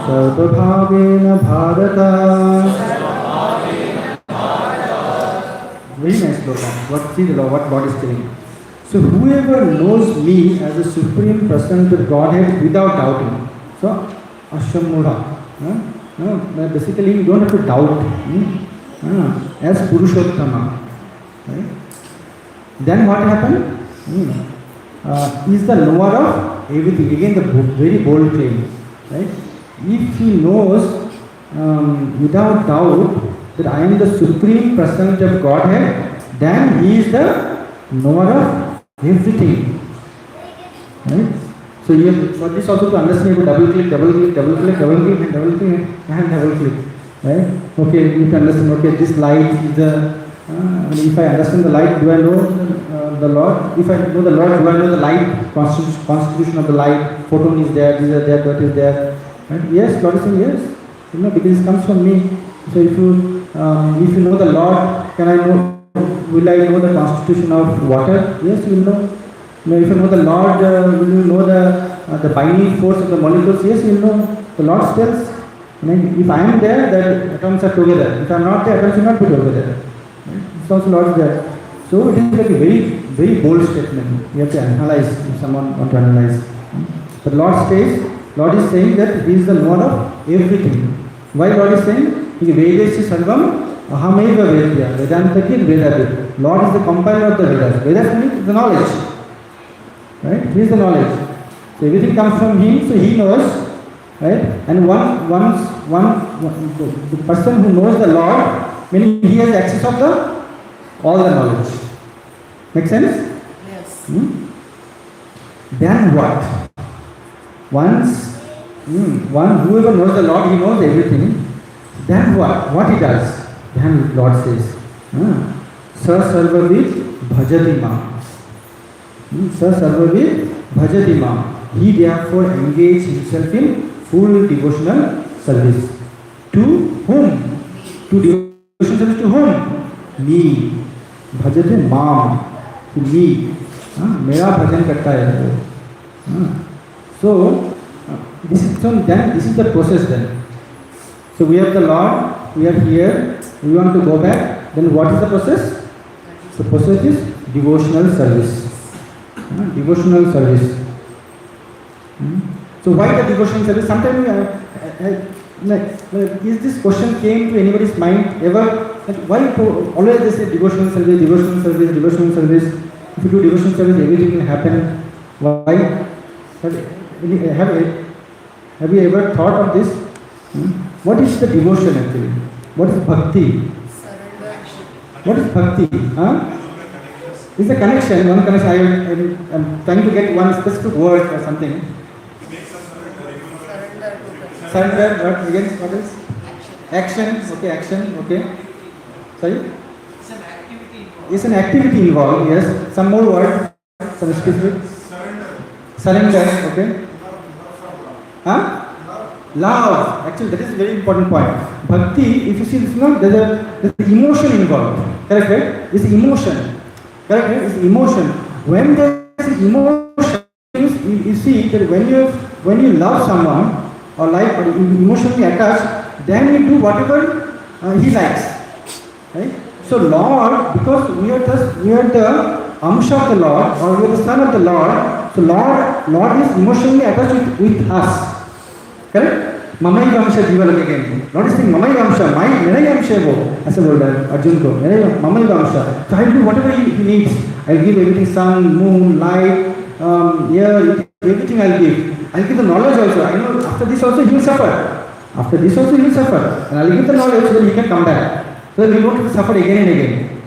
S1: sarvabhavena bharata. Very nice slogan. What God is telling. So whoever knows me as a supreme personal Godhead without doubting. So Ashammudha. Basically you don't have to doubt. As Purushottama. Right? Then what happened? Is the knower of everything. Again the very bold claim. Right? If he knows without doubt that I am the supreme personality of Godhead, then he is the knower of everything. Right? So you have for this also to understand, you double click, and double click. Right? Okay, you can understand, okay, this light is the if I understand the light, do I know the Lord? If I know the Lord, do I know the light, constitution of the light, photon is there, these are there, that is there. Right? Yes, Lord is saying yes. Because it comes from me. So if you know the Lord, will I know the constitution of water? Yes, you will know. If you know the Lord, will you know the binding force of the molecules? Yes, you will know. The Lord tells. If I am there, the atoms are together. If I am not there, atoms will not be together. It's also Lord is there. So it is like a very, very bold statement. You have to analyze if someone wants to analyze. But Lord is saying that He is the knower of everything. Why Lord is saying? Vedesya sarvam ahameva vedya. Vedanta ki Vedavid. Lord is the compiler of the Vedas. Vedas means the knowledge. Right? He is the knowledge. So everything comes from Him, so He knows. Right? And the person who knows the Lord, meaning he has access of all the knowledge. Make sense?
S2: Yes.
S1: Then what? Whoever knows the Lord, he knows everything. Then what? What he does? Then Lord says, Sa sarvavid bhajati ma. Sa sarvavid bhajati ma. He therefore engaged himself in full devotional service. To whom? To devotional service to whom? Me. Bhajati ma. To me. Mera bhajan karta hai. So this is the process then. So we have the Lord, we are here, we want to go back, then what is the process? The process is devotional service. Devotional service. So why the devotional service? Sometimes is this question came to anybody's mind ever? Why always they say devotional service, devotional service, devotional service. If you do devotional service, everything will happen. Why? Have you ever thought of this? What is the devotion actually? What is bhakti?
S2: Surrender.
S1: What is bhakti? It's a connection, one connection. I'm trying to get one specific word or something.
S2: Surrender to
S1: Surrender, what again? What else? Action. Okay, action. Okay. Sorry?
S3: It's an activity involved.
S1: It's an activity involved, yes. Some more word, some specific. Surrender, okay. Love. Actually, that is a very important point. Bhakti, if you see, there's an emotion involved. Correct, right? It's emotion. Correct, right? It's emotion. When there is emotion, you see that when you love someone or like emotionally attached, then you do whatever he likes. Right? So Lord, because we are the Amsha of the Lord, or we are the son of the Lord, so Lord is emotionally attached with us. Correct? Mamai Vamsha Jiva again. Lord is saying Mamai Vamsha, Merai Vamsha wo. As a word, Arjun ko. Mamai Vamsha. So I will do whatever he needs. I will give everything, sun, moon, light, air, everything I will give. I will give the knowledge also. I know after this also he will suffer. After this also he will suffer. And I will give the knowledge, then he can come back. So we won't suffer again and again.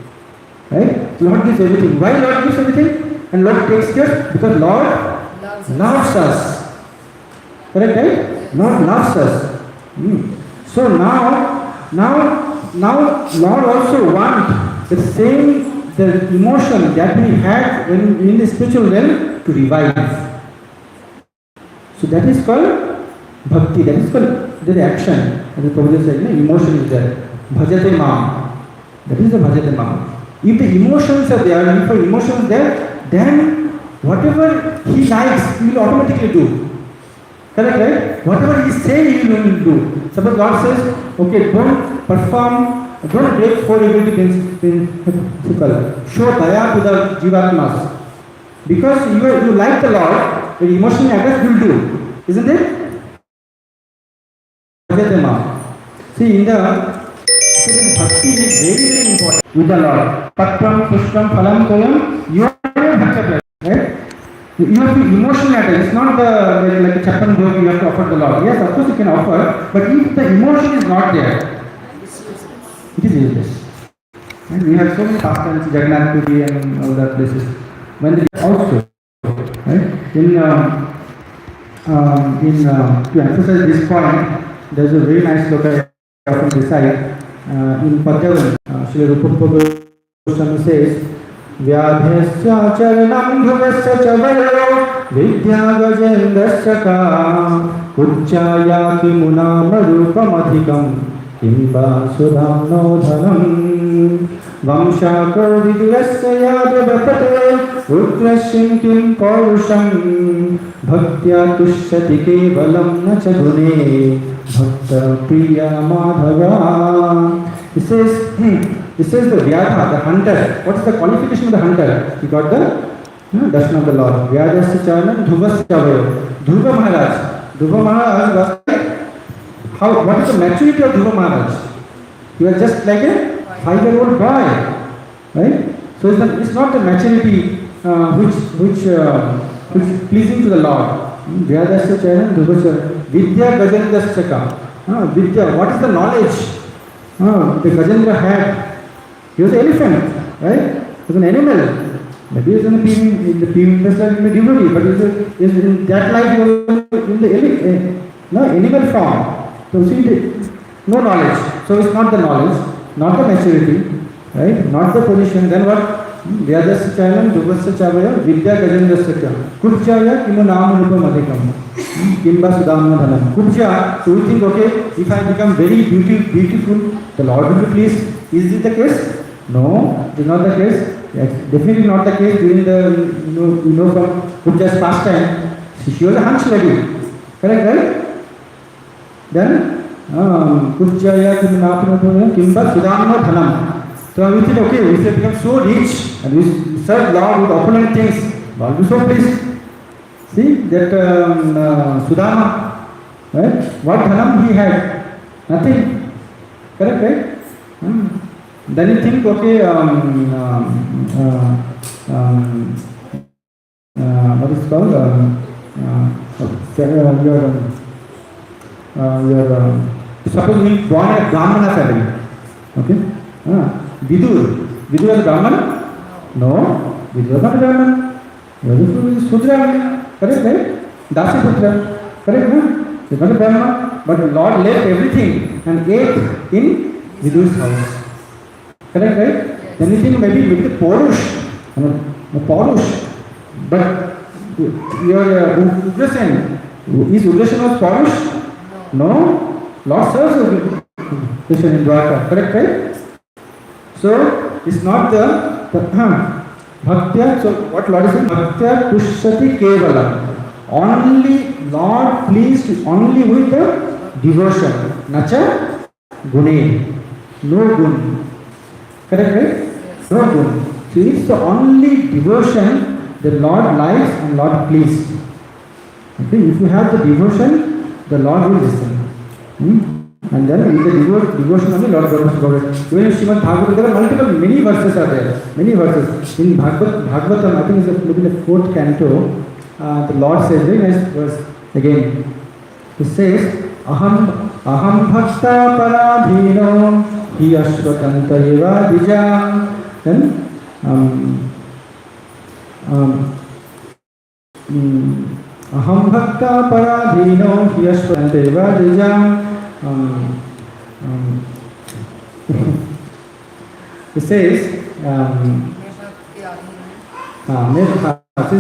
S1: Right? Lord gives everything. Why Lord gives everything? And Lord takes care? Because Lord loves us. Correct, right? Lord loves us. So now Lord also wants the same, the emotion that we had in the spiritual realm to revive. So that is called bhakti, that is called the action. As the Prabhupada said, emotion is there. Bhajate mam. That is the bhajate mam. If the emotions are there, if the emotions there, then whatever he likes, he will automatically do. Correct, right? Whatever he says, he will do. Suppose God says, okay, don't break four principles. Show daya to the jivatmas. Because you like the Lord, the emotional act will do. Isn't it? See, in the bhakti is very, very important. With the Lord. Patram, pushpam, phalam, toyam, you are a bhakti, right? You have to emotional act. It's not like a chapan dog you have to offer the Lord. Yes, of course you can offer, but if the emotion is not there, it is useless. And we have so many pastimes, Jagannath Puri and all that places. When they also, right? To emphasize this point, there's a very nice look I often recite in Padyavan. Srila Rupa Goswami says, Vyadhyasya charanam dhuvasya chavayo vidya gajendasya ka uchchaya kimunam rupam adhikam kimba sudham no dhanam vamshakar vidurasya yadavapate utrashim kim paurusham bhaktya tushyati kevalam na cha gune bhakta priya madhava. He says the Vyadha, the hunter. What is the qualification of the hunter? He got the darshan of the Lord. Vyadasya charanam dhuvasya chavayo. Dhruva Maharaj was like, what is the maturity of Dhruva Maharaj? He was just like a 5-year-old boy. Right? So it's not the maturity which is pleasing to the Lord. Vyadasya charanam dhuvasya. Vidya gajendasya ka. Vidya, what is the knowledge? The Gajendra had, he was an elephant, right? He was an animal. Maybe he was in the PV industry in the devotee, but in that life he was in the animal form. So see, no knowledge. So it's not the knowledge, not the maturity, right? Not the position. Then what? Vyadasya charanam dhuvasya chavaya vidya gajendrasya cha kurjaya kimu nama rupa madhikam kimba sudhamna dhanam. Kurja, so we think, okay, if I become very beautiful, the Lord will be pleased. Is it the case? No, it is not the case. Yes, definitely not the case during the, from Kurja's past time. She was a hunch lady. Correct, right? Then, kurjaya kimu nama kimba sudhamna dhanam. So we think, okay, if they become so rich and we serve Lord with opulent things, Lord will be so pleased. See that Sudama, right? What dhanam he had? Nothing. Correct, right? Then you think, okay, what is it called? Suppose we born in a Brahmana family. Okay? Vidur was a Brahman? No, Vidur was not a Brahman. He was a Sudra. Correct, right? Dasi Putra. Correct, no? He was not a Brahman. But the Lord left everything and ate in Vidur's house. Correct, right? Then you think maybe the Porush. Porush. But your Ugrasen. Is Ugrasen was Porush? No. Lord serves Ugrasen in Dwarka. Correct, right? So, it's not the bhaktya. So, what Lord is saying? Bhaktya tushyati kevalam. Only Lord pleased only with the devotion. Nacha gune. No gun. Correct, right? No gun. So, it's the only devotion the Lord likes and Lord pleased. Okay? If you have the devotion, the Lord will listen. And then in the devotion only Lord goes. Even in Srimad Bhagavatam, there are many verses are there. Many verses. In Bhagavatam, I think it's maybe the 4th canto, the Lord says, very nice verse again. He says, Aham aham bhakta paradhino hi ashvatanta eva dijam. Then aham bhakta paradhino hi ashvatanta eva dijam. It says, it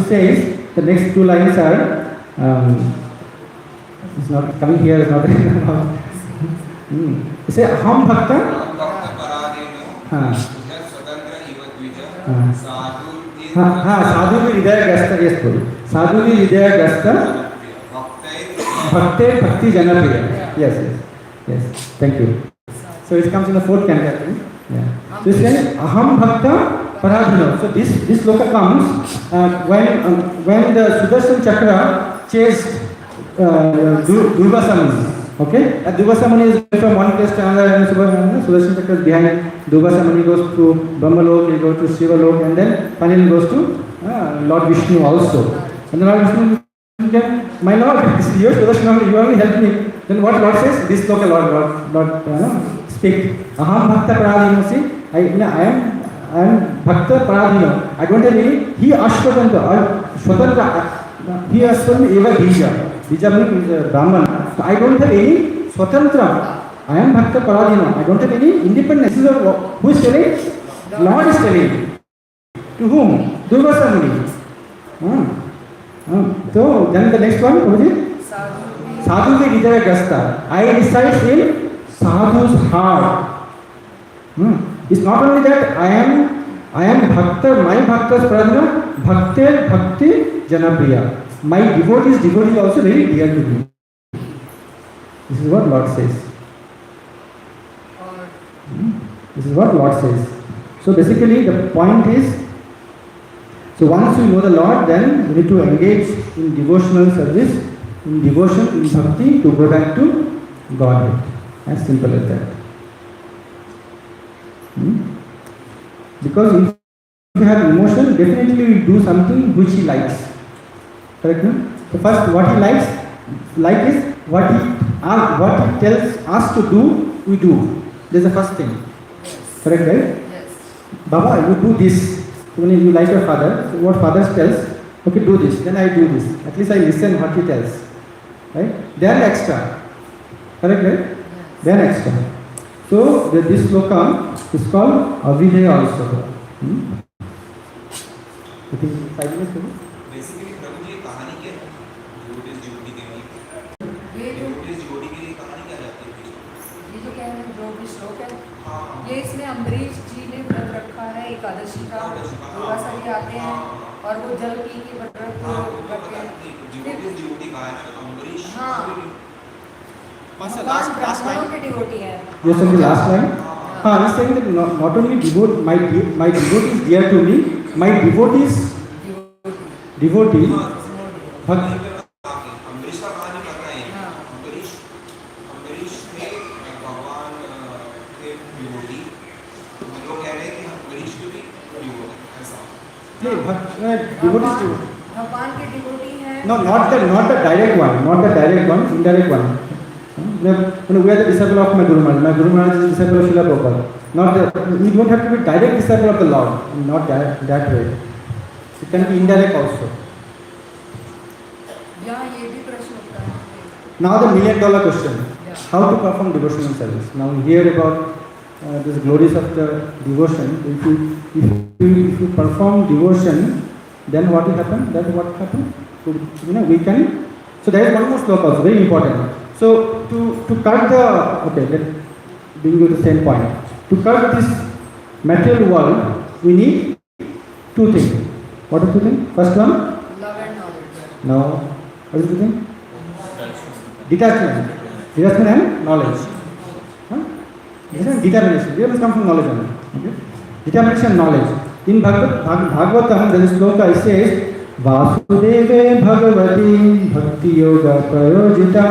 S1: says, the next two lines are, it's not coming here, it's not. It says, aham bhakta sadhu ki hridaya gasta, yes, sadhu ki hridaya gasta bhakte bhakti janapriya. Yes, thank you. So it comes in the fourth canto. Yeah. So it's saying aham bhakta paradhino. So this sloka comes when the Sudarshan Chakra chased Durvasa Muni. Okay, and Durvasa Muni is from one place to another, and Sudarshan Chakra is behind. Durvasa Muni goes to Brahmalok, he goes to Shivalok, and then finally goes to Lord Vishnu also. And the Lord Vishnu said, my Lord, this is your Sudarshan, you only help me. Then what Lord says? This sloka Lord speak. Aham bhakta paradhino. See, I am bhakta paradhino. I don't have any. He ashvatanta. He ashvatanta eva bija. Bija means Brahman. So I don't have any swatantra. I am bhakta paradhino. I don't have any independence. This is who is telling? Lord is telling. To whom? Durvasa Muni. So then the next one, what is it? Sadhu ki hridaya gasta. I reside in sadhu's heart. It's not only that I am bhakta, my bhakta's pradhana, bhakte bhakti janapriya. My devotee is also very dear to me. This is what Lord says. This is what Lord says. So basically the point is, so once you know the Lord, then you need to engage in devotional service, in devotion, in bhakti, to go back to Godhead. As simple as that. Because if you have emotion, definitely you do something which he likes. Correct? No? So first, what he likes, is what he tells us to do, we do. This is the first thing. Correct, right?
S2: Yes.
S1: Baba, you do this. When you like your father, so what father tells, okay, do this. Then I do this. At least I listen what he tells. Right? Then extra. Correct, right?
S2: Yes.
S1: Then extra. So this sloka is called Avidya also. It is 5 minutes ago.
S4: Basically प्रभु जी कहानी क्या है? Devotees devotee के लिए devotees devotee के लिए कहानी क्या रहती है?
S2: ये जो कह रहे हैं जो भी श्लोक है,
S4: हाँ।
S2: ये इसमें अम्बरीश जी ने व्रत रखा है एकादशी का, दुर्वासा जी आते हैं और वो जल पी के व्रत रखते हैं।
S4: डिवोटीज डिवोटी कहा है अम्बरीश।
S2: हाँ।
S4: लास्ट
S2: ब्राह्मणों के डिवोटी है।
S1: Yes, sir, the last line. He's saying that not only my devotee is dear to me, my devotees devotee bhakti.
S4: Ambarish का कहानी पता है? अम्बरीश थे भगवान के डिवोटी। हम लोग कह रहे हैं कि अम्बरीश के भी डिवोटी ऐसा।
S1: No, devotees do.
S2: भगवान के डिवोटी हैं।
S1: No, not the direct one, indirect one. We are the disciple of my Guru Maharaj. My Guru Maharaj is the disciple of Srila Prabhupada. We don't have to be direct disciple of the Lord. Not that way. It can be indirect also.
S2: यहाँ ये भी प्रश्न उठता है।
S1: Now the $1 million question: how to perform devotional service? Now we hear about the glories of the devotion. If you perform devotion, then what will happen? What happen? We can. So there is one more sloka also, very important. So to cut the, okay, let's bring you to the same point. To cut this material world, we need two things. What are two things? First one?
S2: Love and knowledge.
S1: No. What is the thing? Detachment. Detachment and knowledge. Determination. We must come from knowledge only. Okay? Determination and knowledge. In Bhagavatam, there is sloka, it says, Vasudeve Bhagavati Bhakti Yoga Prayojita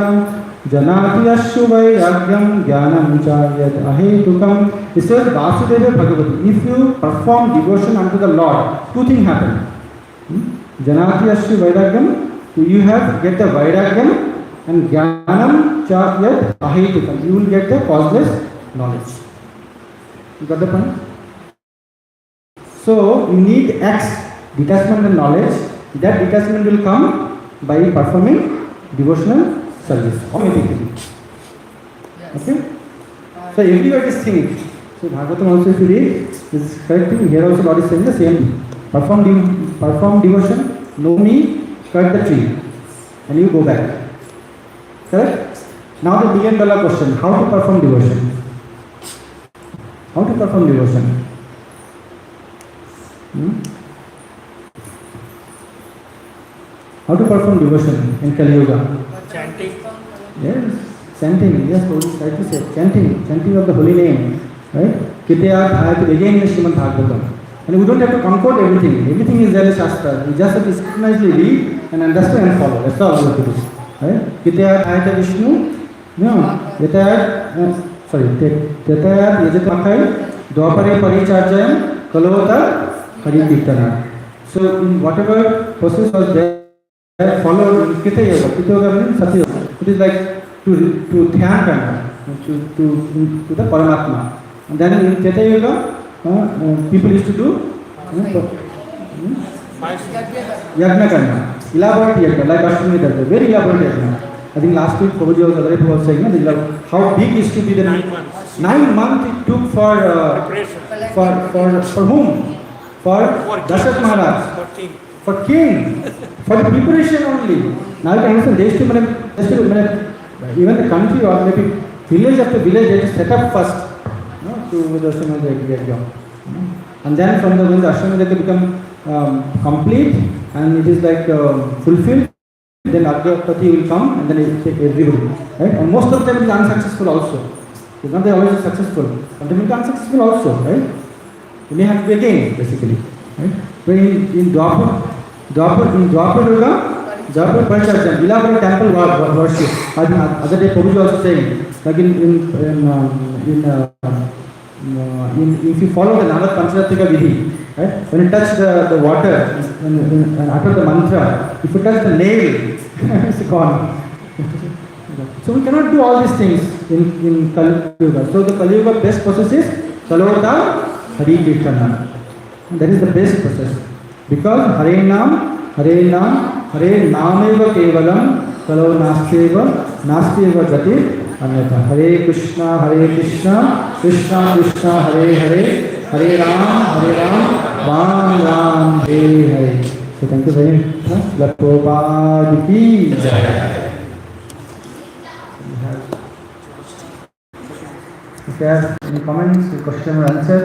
S1: Janati Ashu Vairagyam Jnanam Charyad Ahetukam. It says Vasudeva Bhagavati. If you perform devotion unto the Lord, two things happen. Janati Ashu Vairagyam, you get the Vairagyam and Jnanam cha yat ahaitikam. You will get the causeless knowledge. You got the point? So you need X, detachment and knowledge. That detachment will come by performing devotional service automatically.
S2: Yes.
S1: Okay? So everywhere is think. So Bhagavatam also if you read, is correct thing. Here also God is saying the same thing. Perform devotion, know me, cut the tree, and you go back. Correct? Now the $1 million question, how to perform devotion? How to perform devotion? How to perform devotion in Kali Yuga?
S3: Chanting.
S1: Yes, chanting. Yes, what is right to say? Chanting of the holy name, right? Kitayat ayat again in Srimad Bhagavatam. And we don't have to concord everything. Everything is there in Shastra. We just have to scrupulously read and understand and follow. That's all we have to do. Right? Kitayat ayat Vishnu. No. Yatayat. Sorry. Yatayat yajat makai. Dwapare paricharjayam. Kalovata hari kirtana. So in whatever process was there, follow Kita Yoga. Kita Yoga means Satya Yoga. It is like to dhyan karna, to the Paramatma. And then in Kita Yoga, people used to do yagna karna, elaborate yagna, like Ashtami does, very elaborate yagna. I think last week Prabhuji was saying how big is to be the
S3: 9 months.
S1: 9 months it took
S3: Preparation.
S1: for whom? For Dasharatha Maharaj.
S3: 14.
S1: For king, for the preparation only. Now you can understand, even the country or maybe village after village, they set up first to the Ashramada. And then from when the Ashramada become complete and it is like fulfilled, then Agyapati will come and then it will take everybody. Right? And most of them will be unsuccessful also. It's not they always successful. But they will be unsuccessful also. Right? You may have to be again, basically. Right? But in Dwapar Yoga, Dwapar Paricharjam, elaborate temple worship. I think other day Prabhuji also saying, like if you follow the Navad Pancharatrika Vidhi, right? When you touch the water and utter the mantra, if you touch the nail, it's gone. So we cannot do all these things in Kali Yuga. So the Kali Yuga best process is Kalovata Hari Kirtana. That is the best process. Because Hare Nam Nameva Kevalam Kalo Nasteva Gati Anyata. Hare Krishna, Krishna Krishna, Hare Hare, Hare Ram, Ram Ram, Hare Hare. So thank you very much. Prabhupada ki jai. If you have any comments, question or answer.